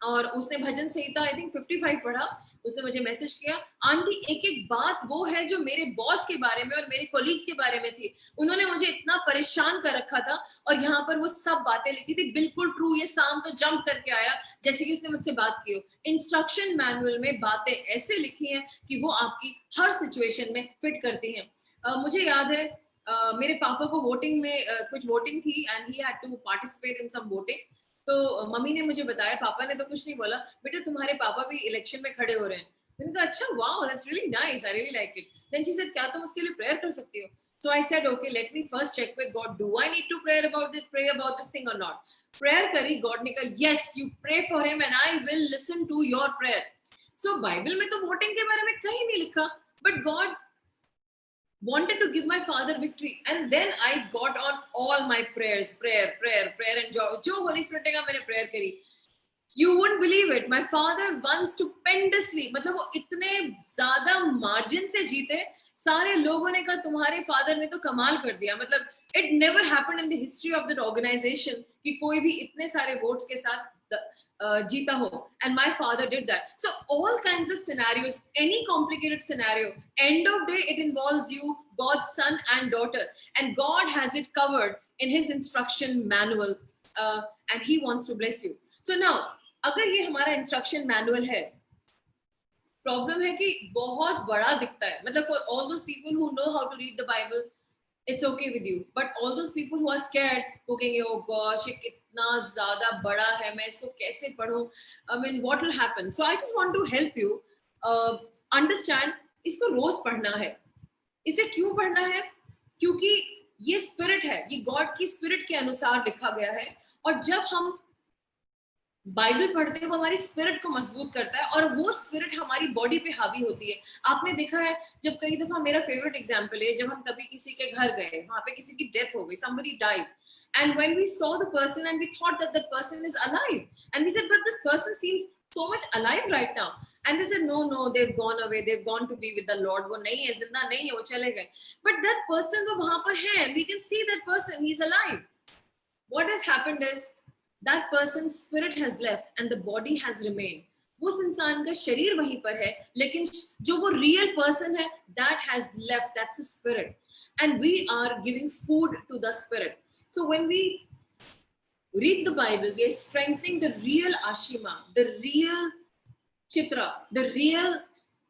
और उसने भजन संहिता आई थिंक 55 पढ़ा। उसने मुझे मैसेज किया, आंटी एक एक बात वो है जो मेरे बॉस के बारे में और मेरे कोलीग्स के बारे में थी, उन्होंने मुझे इतना परेशान कर रखा था, और यहाँ पर वो सब बातें लिखी थी, बिल्कुल ट्रू। ये शाम तो जंप करके आया जैसे कि उसने मुझसे बात की हो। इंस्ट्रक्शन मैनुअल में बातें ऐसे लिखी हैं कि वो आपकी हर सिचुएशन में फिट करती हैं। मुझे याद है मेरे पापा को वोटिंग में कुछ वोटिंग थी and he had to participate in some voting. तो मम्मी ने मुझे बताया, पापा ने तो कुछ नहीं बोला, बेटा तुम्हारे पापा भी इलेक्शन में खड़े हो रहे हैं। मैंने कहा अच्छा, wow that's really nice, I really like it. Then she said, क्या तुम उसके लिए प्रेयर कर सकती हो? So I said, okay, let me first check with God. Do I need to pray about this thing or not? Prayer करी, God ने कहा, yes, you pray for him and I will listen to your prayer. So Bible में तो वोटिंग के बारे में कहीं नहीं लिखा, but God wanted to give my father victory, and then I got on all my prayers, prayer and जो Holy Spirit ने कहा मैंने prayer करी। You wouldn't believe it, my father won stupendously, मतलब वो इतने ज्यादा मार्जिन से जीते, सारे लोगों ने कहा तुम्हारे फादर ने तो कमाल कर दिया। मतलब it never happened in the history of that organization कि कोई भी इतने सारे वोट्स के साथ जीता हो, and my father did that. So all kinds of scenarios, any complicated scenario, end of day it involves you, God's son and daughter, and God has it covered in his instruction manual, and he wants to bless you. So now अगर ये हमारा इंस्ट्रक्शन मैनुअल है, प्रॉब्लम है कि बहुत बड़ा दिखता है। मतलब for all those people who know how to read the Bible, it's okay with you, but all those people who are scared, वो कहेंगे ओ गॉश ये कितना ज्यादा बड़ा है, मैं इसको कैसे पढूं, I mean what will happen. So I just want to help you understand, इसको रोज पढ़ना है। इसे क्यों पढ़ना है? क्योंकि ये स्पिरिट है, ये गॉड की स्पिरिट के अनुसार लिखा गया है, और जब हम बाइबल पढ़ते हैं वो हमारी स्पिरिट को मजबूत करता है, और वो स्पिरिट हमारी बॉडी पे हावी होती है। आपने देखा है, जब कई दफा, मेरा फेवरेट एग्जांपल है, जब हम कभी किसी के घर गए, वहां पे किसी की डेथ हो गई, somebody died, and when we saw the person and we thought that that person is alive, and we said but this person seems so much alive right now, and they said no they've gone away, they've gone to be with the Lord, वो नहीं है, जिंदा नहीं है, वो चले गए। but that person जो वहां पर है, we can see that person, he's alive. What has happened is that person's spirit has left and the body has remained. उस इंसान का शरीर वहीं पर है, लेकिन जो वो real person है, that has left, that's the spirit, and we are giving food to the spirit. So when we read the Bible, we are strengthening the real Ashima, the real Chitra, the real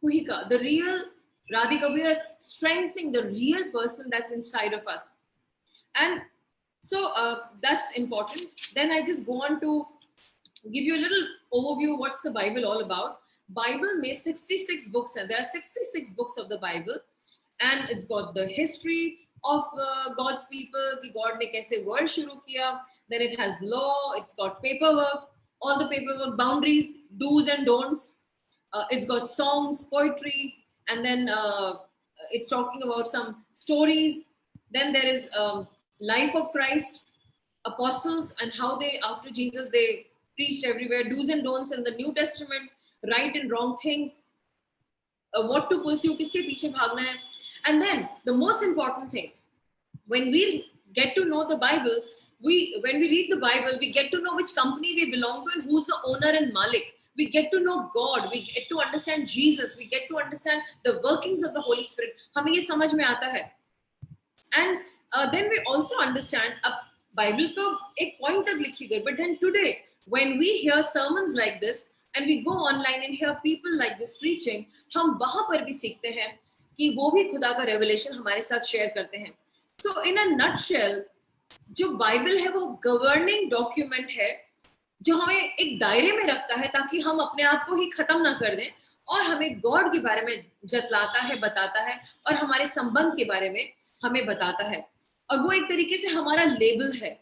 Kuhika, the real Radhika. We are strengthening the real person that's inside of us, and so that's important. Then I just go on to give you a little overview of what's the Bible all about. Bible में 66 books हैं. There are 66 books of the Bible, and it's got the history of God's people, कि God ने कैसे world शुरू किया. Then it has law, it's got paperwork, all the paperwork, boundaries, do's and don'ts. It's got songs, poetry, and then it's talking about some stories. Then there is life of Christ, apostles, and how they, after Jesus, they preached everywhere, do's and don'ts in the New Testament, right and wrong things, what to pursue, kiske piche bhagna hai. And then the most important thing, when we get to know the Bible, when we read the Bible, we get to know which company we belong to and who's the owner and Malik. We get to know God, we get to understand Jesus, we get to understand the workings of the Holy Spirit. हमें ये समझ में आता है. And then we also understand, अब Bible तो एक point तक लिखी गई, but then today when we hear sermons like this and we go online and hear people like this preaching, हम वहां पर भी सीखते हैं कि वो भी खुदा का revelation हमारे साथ share करते हैं. So in a nutshell, जो Bible है वो governing document है, जो हमें एक दायरे में रखता है ताकि हम अपने आप को ही खत्म ना कर दें, और हमें गॉड के बारे में जतलाता है, बताता है, और हमारे संबंध के बारे में हमें बताता है. और वो एक तरीके से हमारा लेबल है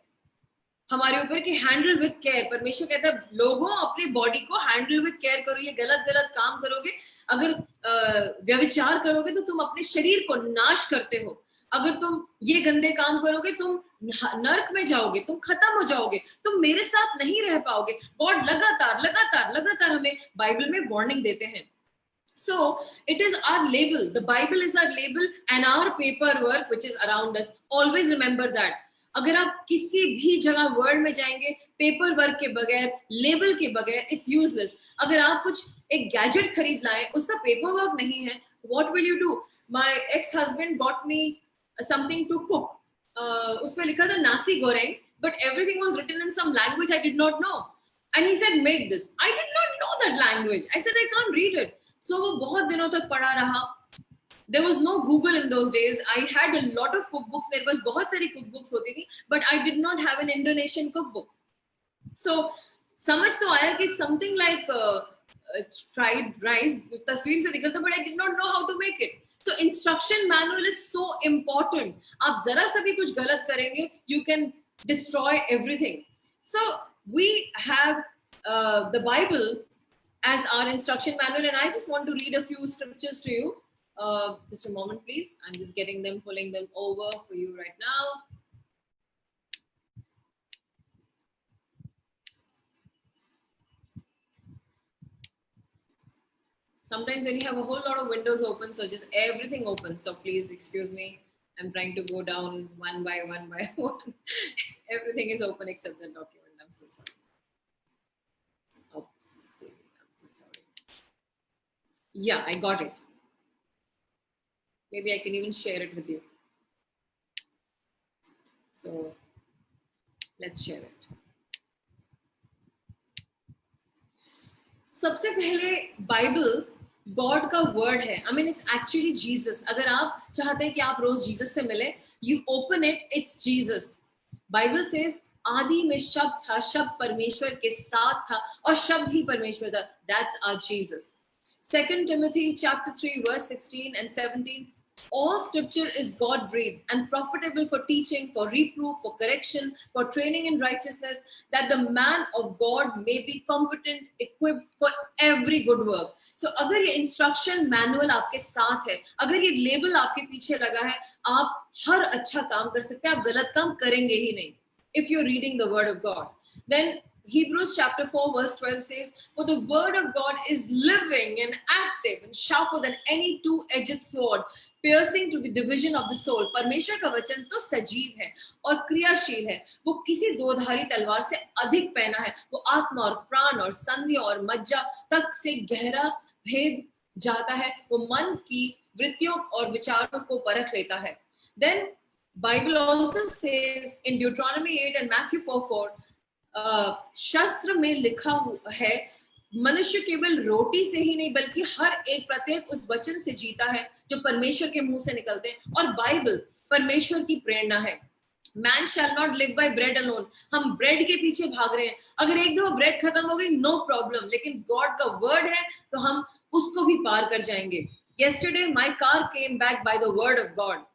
हमारे ऊपर कि हैंडल विद केयर. परमेश्वर कहता है लोगों अपने बॉडी को हैंडल विद केयर करो. ये गलत काम करोगे, अगर व्यभिचार करोगे तो तुम अपने शरीर को नाश करते हो. अगर तुम ये गंदे काम करोगे तुम नरक में जाओगे, तुम खत्म हो जाओगे, तुम मेरे साथ नहीं रह पाओगे. गॉड लगातार हमें बाइबल में वार्निंग देते हैं. So it is our label. The Bible is our label and our paperwork which is around us. Always remember that. अगर आप किसी भी जगह वर्ल्ड में जाएंगे पेपर वर्क के बगैर, लेबल के बगैर, इट्स यूजलेस. अगर आप कुछ एक गैजेट खरीद लाएं, उसका पेपर वर्क नहीं है, what will you do? My ex-husband bought me something to cook. उसमें लिखा था नासी गोरेंग, but everything was written in some language I did not know. And he said, make this. I did not know that language. I said, I can't read it. So वो बहुत दिनों तक पढ़ा रहा. There was no Google in those days. I had a lot of cookbooks. मेरे पास बहुत सारी cookbooks होती थी, but I did not have an Indonesian cookbook. So समझ तो आया कि it's something like fried rice. तस्वीर से दिख रहा था, but I did not know how to make it. So instruction manual is so important. आप जरा सा भी कुछ गलत करेंगे, you can destroy everything. So we have the Bible as our instruction manual, and I just want to read a few scriptures to you. Just a moment, please. I'm just getting them, pulling them over for you right now. Sometimes when you have a whole lot of windows open, so just everything open. So please excuse me. I'm trying to go down one by one. Everything is open except the document. I'm so sorry. Oops. I'm so sorry. Yeah, I got it. Maybe I can even share it with you. So let's share it. सबसे पहले बाइबल गॉड का वर्ड है. I mean it's actually Jesus. अगर आप चाहते हैं कि आप रोज जीसस से मिले, you open it, it's Jesus. Bible says आदि में शब्द था, शब्द परमेश्वर के साथ था और शब्द ही परमेश्वर था. That's our Jesus. 2 Timothy chapter 3 verse 16 and 17. All scripture is God breathed and profitable for teaching, for reproof, for correction, for training in righteousness, that the man of God may be competent, equipped for every good work. So अगर ये instruction manual आपके साथ है, अगर ये label आपके पीछे लगा है, आप हर अच्छा काम कर सकते हैं, आप गलत काम करेंगे ही नहीं. If you're reading the word of God, then Hebrews chapter 4 verse 12 says, for the word of God is living and active and sharper than any two-edged sword, piercing to the division of the soul. परमेश्वर का वचन तो सजीव है और क्रियाशील है. वो किसी दोधारी तलवार से अधिक पैना है. वो आत्मा और प्राण और संधि और मज्जा तक से गहरा भेद जाता है. वो मन की वृत्तियों और विचारों को परख लेता है. Then Bible also says in Deuteronomy 8 and Matthew 4:4, शास्त्र में लिखा है मनुष्य केवल रोटी से ही नहीं बल्कि हर एक प्रत्येक उस वचन से जीता है जो परमेश्वर के मुंह से निकलते हैं. और बाइबल परमेश्वर की प्रेरणा है. Man shall not live by bread alone. हम ब्रेड के पीछे भाग रहे हैं. अगर एक दफा ब्रेड खत्म हो गई, नो प्रॉब्लम, लेकिन गॉड का वर्ड है तो हम उसको भी पार कर जाएंगे. Yesterday my car came back by the word of God.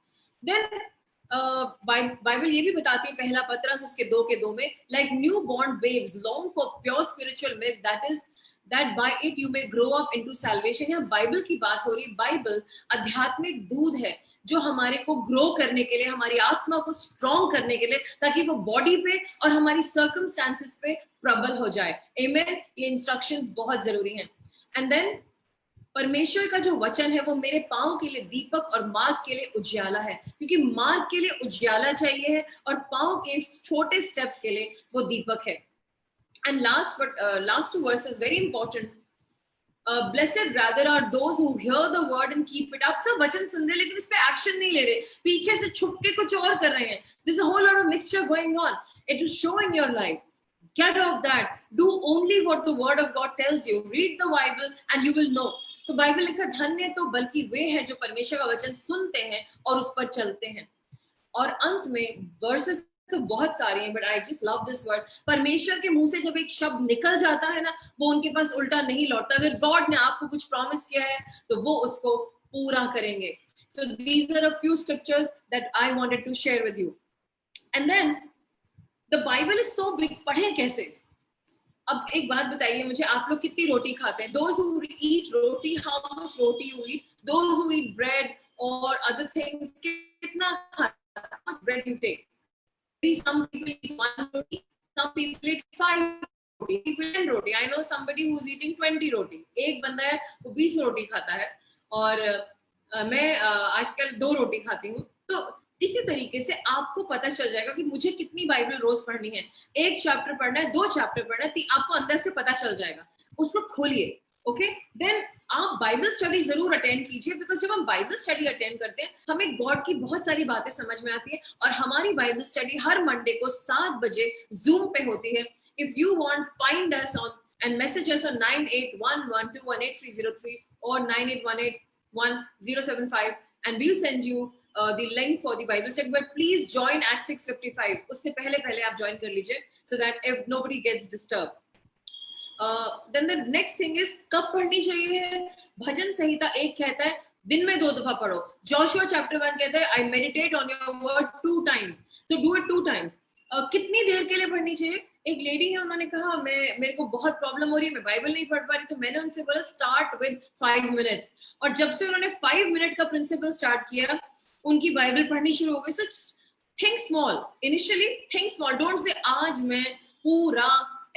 Then Bible ये भी बताती है, पहला पत्रस उसके 2 के 2 में, like newborn babes long for pure spiritual milk, that by it you may grow up into salvation. यहाँ बाइबल की बात हो रही. बाइबल आध्यात्मिक दूध है जो हमारे को ग्रो करने के लिए, हमारी आत्मा को स्ट्रॉन्ग करने के लिए, ताकि वो बॉडी पे और हमारी सर्कमस्टांसेस पे प्रबल हो जाए. आमेन. ये इंस्ट्रक्शन बहुत जरूरी है. एंड देन परमेश्वर का जो वचन है वो मेरे पांव के लिए दीपक और मार्ग के लिए उजियाला है. क्योंकि मार्ग के लिए उजियाला चाहिए है और पांव के छोटे स्टेप्स के लिए वो दीपक है. And last 2 verses very important. Blessed rather are those who hear the word and keep it. आप सब वचन सुन रहे लेकिन इस पे एक्शन नहीं ले रहे, पीछे से छुप के कुछ और कर रहे हैं. There's a whole lot of mixture going on. It will show in your life. Get off that. Do only what the word of God tells you. Read the Bible and you will know. तो बाइबल लिखा धन्य तो बल्कि वे हैं जो परमेश्वर का वचन सुनते हैं और उस पर चलते हैं. और अंत में वर्सेस तो बहुत सारे हैं, but I just love this word. परमेश्वर के मुंह से जब एक शब्द निकल जाता है ना, वो उनके पास उल्टा नहीं लौटता. अगर गॉड ने आपको कुछ प्रॉमिस किया है तो वो उसको पूरा करेंगे. So these are a few scriptures that I wanted to share with you. And then the Bible is so big. पढ़े कैसे? अब एक बात बताइए मुझे, आप लोग कितनी रोटी खाते हैं? Those who eat roti, how much roti you eat? Those who eat bread or other things, कितना खाते हैं? How much bread you take? Some people eat 1 roti, some people eat 5 10 roti, I know somebody who is eating 20 रोटी, एक बंदा है वो 20 रोटी खाता है और मैं आजकल 2 रोटी खाती हूँ। तो इसी तरीके से आपको पता चल जाएगा कि मुझे कितनी बाइबल रोज पढ़नी है, 1 चैप्टर पढ़ना है, 2 चैप्टर पढ़ना है, आपको अंदर से पता चल जाएगा, उसको खोलिए। ओके, देन आप बाइबल स्टडी जरूर अटेंड कीजिए, बिकॉज जब हम बाइबल स्टडी अटेंड करते हैं हमें गॉड की बहुत सारी बातें समझ में आती है। और हमारी बाइबल स्टडी हर मंडे को 7 बजे जूम पे होती है। If you want, find us on and message us on 9811218303 or 98181075 and we'll send you the link for the Bible study. But please join at 6:55. उससे पहले आप join कर लीजिए so that if nobody gets disturbed. Then the next thing is कब पढ़नी चाहिए। भजन संहिता 1 कहता है दिन में 2 दफा पढ़ो। जोशुआ चैप्टर 1 कहता है I meditate on your word 2 times, so do it 2 times. कितनी देर के लिए पढ़नी चाहिए। एक लेडी है, उन्होंने कहा मेरे को बहुत प्रॉब्लम हो रही है, मैं बाइबल नहीं पढ़ पा रही, तो मैंने उनसे बोला स्टार्ट विद 5 मिनट्स, और जब से उन्होंने 5 मिनट का प्रिंसिपल स्टार्ट किया उनकी बाइबल पढ़नी शुरू हो गई। So think small initially, think small, don't say आज मैं पूरा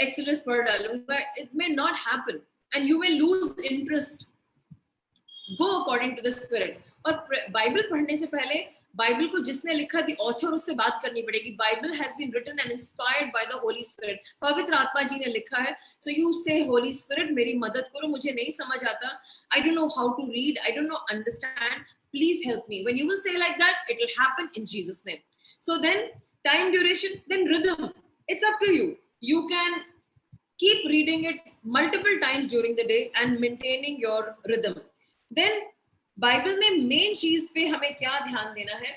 एक्सोडस पढ़ डालूंगा, it may not happen and you will lose interest. Go according to the spirit. और बाइबल पढ़ने से पहले बाइबल को जिसने लिखा थी ऑथर, उससे बात करनी पड़ेगी। Bible has been written and inspired by the Holy Spirit, पवित्र आत्मा जी ने लिखा है। सो यू से होली स्पिरिट मेरी मदद करो, मुझे नहीं समझ आता, I don't know how to read, I don't know understand, please help me. When you will say like that it will happen in Jesus name. So then time duration, then rhythm, it's up to you, you can keep reading it multiple times during the day and maintaining your rhythm. Then Bible में मेन चीज पे हमें क्या ध्यान देना है।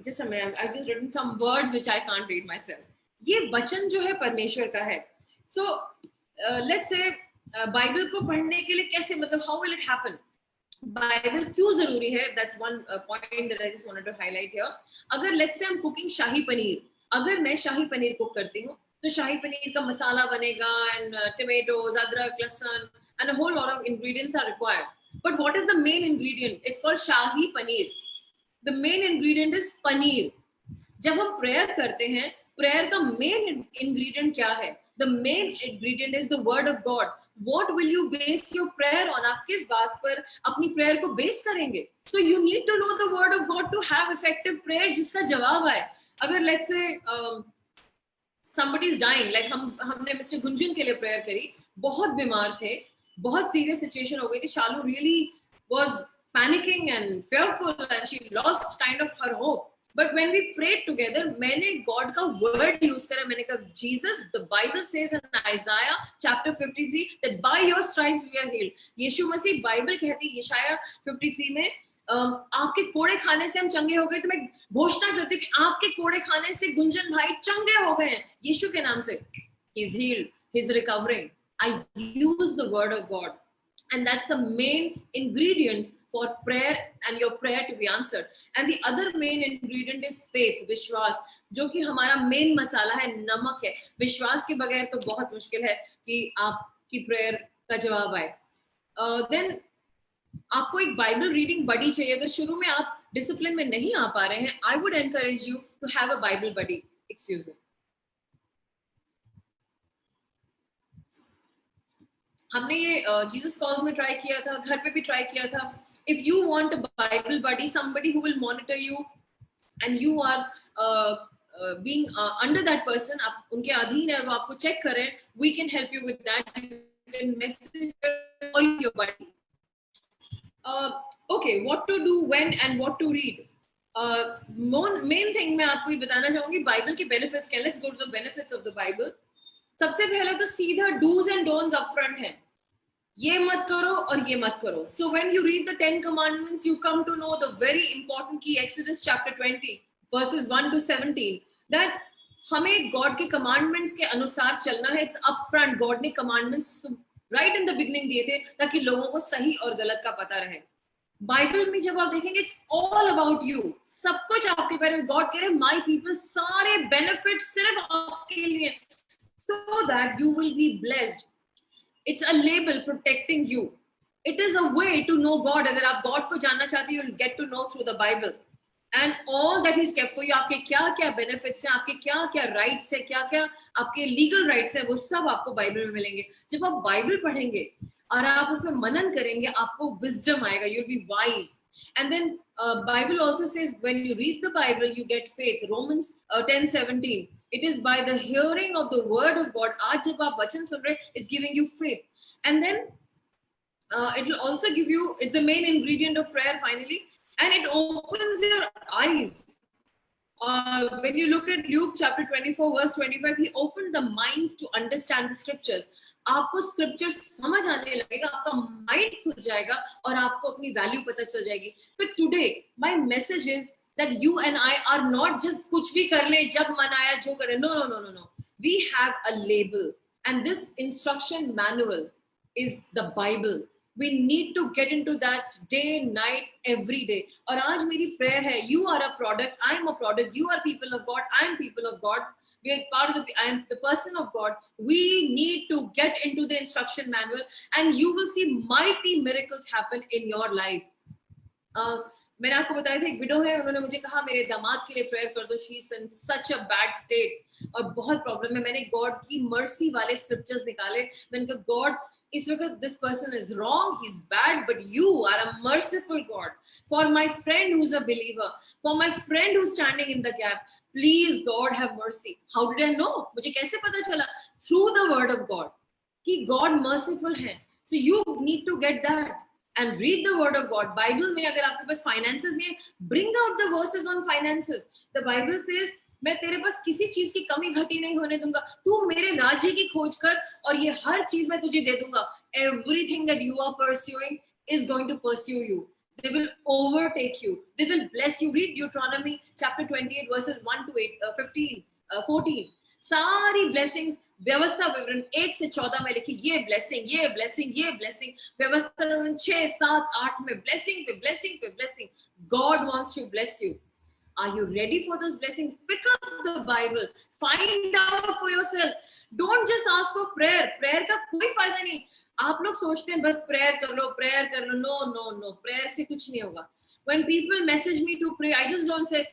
just a minute, I've just written some words which I can't read myself. ये वचन जो है परमेश्वर का है। So let's say बाइबल को पढ़ने के लिए कैसे, मतलब how will it happen? Bible क्यों जरूरी है? That's one point that I just wanted to highlight here. अगर let's say हम कुकिंग शाही पनीर, अगर मैं शाही पनीर कुक करती हूँ तो शाही पनीर का मसाला बनेगा and tomatoes, अदरक, लहसुन and a whole lot of ingredients are required. But what is the main ingredient? It's called shahi paneer. The main ingredient is paneer. जब हम prayer करते हैं, prayer का main ingredient क्या है? The main ingredient is the word of God. What will you base your prayer on? आप किस बात पर अपनी prayer को base करेंगे? So you need to know the word of God to have effective prayer जिसका जवाब आए। अगर let's say somebody is dying, like हमने मिस्टर गुंजन के लिए prayer करी, बहुत बीमार थे, बहुत सीरियस सिचुएशन हो गई थी, Shalu really was panicking and fearful and she lost kind of her hope. But when we prayed together, मैंने गॉड का वर्ड यूज करा, मैंने कहा Jesus, the Bible says in Isaiah chapter 53 that by your stripes we are healed. Yeshu Masih, Bible कहती है यशाया 53 में आपके कोड़े खाने से हम चंगे हो गए। तो मैं घोषणा करती हूँ कि आपके कोड़े खाने से गुंजन भाई चंगे हो गए हैं यीशु के नाम से। he is healed, he is recovering. I use the word of God, and that's the main ingredient for prayer and your prayer to be answered. And the other main ingredient is faith, विश्वास, जो कि हमारा मेन मसाला है, नमक है। विश्वास के बगैर तो बहुत मुश्किल है कि आपकी प्रेयर का जवाब आए। Then आपको एक बाइबल रीडिंग बडी चाहिए। अगर शुरू में आप डिसिप्लिन में नहीं आ पा रहे हैं, I would encourage you to have a Bible buddy. Excuse me. हमने ये जीसस कॉल्स में ट्राई किया था, घर पे भी ट्राई किया था। If you want a Bible buddy, somebody who will monitor you and you are being under that person, आप उनके अधीन है, वो आपको चेक करें, we can help you with that. You can message your buddy. Okay, what to do when and what to read. Main thing मैं आपको ये बताना चाहूंगी बाइबल के बेनिफिट्स क्या। Let's go to the benefits of the Bible. सबसे पहले तो सीधा dos and don'ts up front है, ये मत करो और ये मत करो। So when you read the 10 commandments, you come to know the very important key, Exodus chapter 20 verses 1 to 17, that हमें गॉड के कमांडमेंट्स के अनुसार चलना है। इट्स अप फ्रंट, गॉड ने commandments right in the beginning दिए थे ताकि लोगों को सही और गलत का पता रहे। बाइबल में जब आप देखेंगे, इट्स ऑल अबाउट यू, सब कुछ आपके बारे में। गॉड कह रहे हैं माय पीपल, सारे बेनिफिट सिर्फ आपके लिए, so that you will be blessed. It's a label protecting you. It is a way to know God. अगर आप God को जानना चाहते हैं, you'll get to know through the Bible. and all that he's kept for you, आपके क्या क्या benefits हैं, आपके क्या क्या rights हैं, क्या क्या आपके legal rights हैं, वो सब आपको बाइबल में मिलेंगे. जब आप बाइबल पढ़ेंगे और आप उसमें मनन करेंगे, आपको wisdom आएगा, you'll be wise. And then Bible also says when you read the Bible, you get faith. Romans 10:17. It is by the hearing of the word of God. आज जब आप वचन सुन रहे, it's giving you faith. And then it will also give you, it's the main ingredient of prayer finally, and it opens your eyes. When you look at Luke chapter 24 verse 25, he opened the minds to understand the scriptures. आपको scriptures समझ आने लगेगा, आपका mind खुल जाएगा और आपको अपनी value पता चल जाएगी. So today my message is that you and I are not just कुछ भी कर ले जब मन आया जो करें. No. We have a label, and this instruction manual is the Bible. We need to get into that day, night, every day. और आज मेरी prayer है, you are a product, I am a product, you are people of God, I am people of God. We are part of I am the person of God. We need to get into the instruction manual, and you will see mighty miracles happen in your life. मैंने आपको बताया था, एक विडो है, उन्होंने मुझे कहा मेरे दामाद के लिए प्रेयर कर दो, she is in such a bad state और बहुत प्रॉब्लम है. मैंने गॉड की मर्सी वाले स्क्रिप्चर्स निकाले. मैंने कहा गॉड, इस वक्त this person is wrong, he's bad, but you are a merciful God. For my friend who's a believer, for my friend who's standing in the gap, please God have mercy. How did I know? मुझे कैसे पता चला? Through the word of God कि God merciful है. So you need to get that and read the word of God. Bible में अगर आपके पास finances नहीं है, bring out the verses on finances. The Bible says मैं तेरे पास किसी चीज की कमी घटी नहीं होने दूंगा, तू मेरे राज्य की खोज कर और ये हर चीज मैं तुझे दे दूंगा. Everything that you are pursuing is going to pursue you. They will overtake you. They will bless you. Read Deuteronomy chapter 28 verses 1 to 8, 15, 14. सारी blessings व्यवस्था विवरण 1 से 14 में लिखी, ये blessing, ये blessing, ये blessing. व्यवस्था विवरण 6, 7, 8 में blessing पे blessing पे blessing. God wants to bless you. Are you ready for those blessings? Pick up the Bible. Find out for yourself. Don't just ask for prayer. Prayer का कोई फायदा नहीं. आप लोग सोचते हैं बस prayer कर लो, prayer कर लो. No. Prayer से कुछ नहीं होगा. When people message me to pray, I just don't say,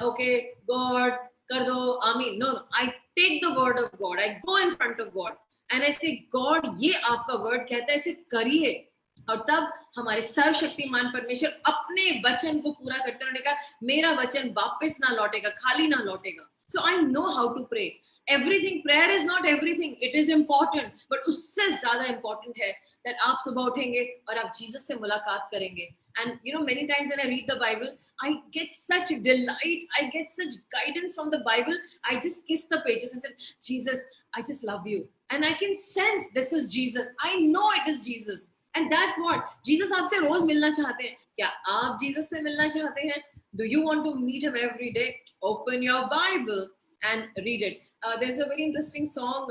okay, God, कर दो, Amen. No. I take the word of God. I go in front of God and I say, God, ये आपका word कहता है, इसे करिए. और तब हमारे सर्वशक्तिमान परमेश्वर अपने वचन को पूरा करते रहने का, मेरा वचन वापस ना लौटेगा, खाली ना लौटेगा. So I know how to pray. Everything, prayer is not everything. It is important, but उससे ज्यादा important है that आप सुबह उठेंगे और आप जीसस से मुलाकात करेंगे. And you know, many times when I read the Bible, I get such delight, I get such guidance from the Bible. I just kiss the pages and say, Jesus, I just love you. And I can sense this is Jesus. I know it is Jesus. And that's what Jesus आपसे रोज मिलना चाहते हैं. क्या आप जीसस से मिलना चाहते हैं? Do you want to meet him every day? Open your Bible and read it. There's a very interesting song.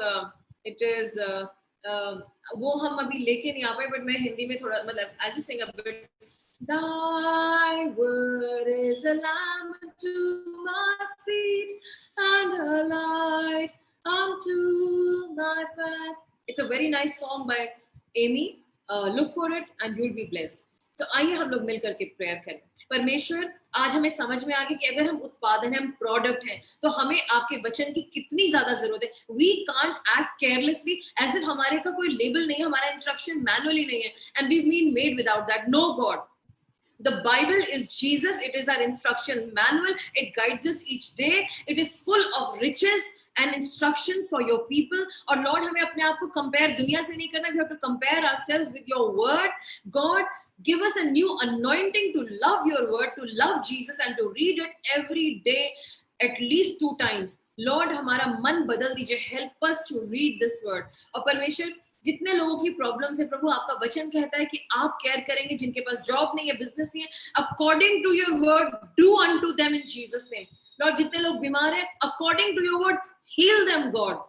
It is वो हम अभी लेके नहीं आ पाए, but मैं हिंदी में थोड़ा मतलब I'll just sing a bit. Thy word is a lamp to my feet and a light unto my path. It's a very nice song by Amy. Look for it and you'll be blessed. तो आइए हम लोग मिलकर के प्रेयर करें. परमेश्वर, आज हमें समझ में आ गया कि अगर हम उत्पादन हैं, हम प्रोडक्ट हैं, तो हमें आपके वचन की कितनी ज्यादा जरूरत है. We can't act carelessly as if हमारे का कोई लेबल नहीं है, हमारा इंस्ट्रक्शन मैनुअली नहीं है, and we've been made without that. No, God. The Bible is Jesus. It is our instruction manual. It guides us each day. It is full of riches and instructions for your people. और Lord, हमें अपने आप को compare दुनिया से नहीं करना. We have to compare ourselves with your word. God, give us a new anointing to love your word, to love Jesus and to read it every day at least 2 times. Lord, हमारा मन बदल दीजिए. Help us to read this word. और परमेश्वर, जितने लोगों की प्रॉब्लम्स है प्रभु, आपका वचन कहता है कि आप केयर करेंगे. जिनके पास जॉब नहीं है, बिजनेस नहीं है, according to your word do unto them in Jesus name. Lord, जितने लोग बीमार हैं, according to your word heal them, God.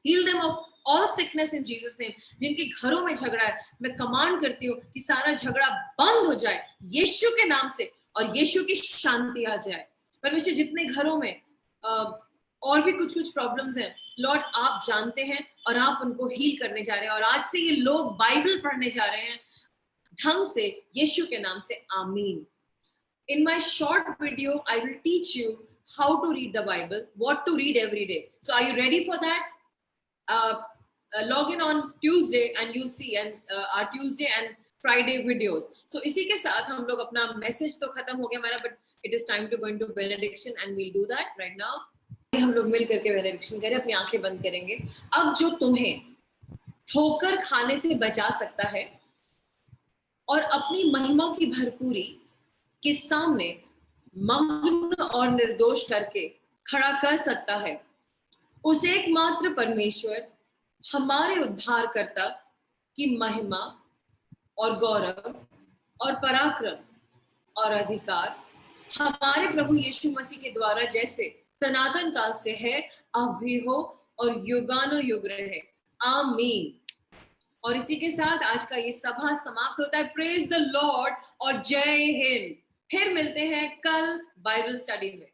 Heal them of all sickness in Jesus name. जिनके घरों में झगड़ा है, मैं कमांड करती हूँ कि सारा झगड़ा बंद हो जाए यीशु के नाम से और यीशु की शांति आ जाए. परमेश्वर, जितने घरों में और भी कुछ प्रॉब्लम्स हैं, लॉर्ड आप जानते हैं और आप उनको हील करने जा रहे हैं. और आज से ये लोग बाइबल पढ़ने जा रहे हैं ढंग से, यीशु के नाम से. आमीन. In my short video, I will teach you how to read the Bible, what to read every day. So are you ready for that? Log in on Tuesday and you'll see and our Tuesday and Friday videos. So इसी के साथ हम लोग अपना मैसेज तो खत्म हो गया हमारा, but it is time to go into benediction and we'll do that right now. हम लोग मिल करके benediction करें, अपनी आंखें बंद करेंगे. अब जो तुम्हें ठोकर खाने से बचा सकता है और अपनी महिमा की भरपूरी के सामने मग्न और निर्दोष करके खड़ा कर सकता है, उस एकमात्र परमेश्वर हमारे उद्धारकर्ता की महिमा और गौरव और पराक्रम और अधिकार हमारे प्रभु यीशु मसीह के द्वारा जैसे सनातन काल से है, अब भी हो और युगानो युग रहे. आमीन. और इसी के साथ आज का ये सभा समाप्त होता है. प्रेज द लॉर्ड और जय हिंद. फिर मिलते हैं कल बाइबल स्टडी में.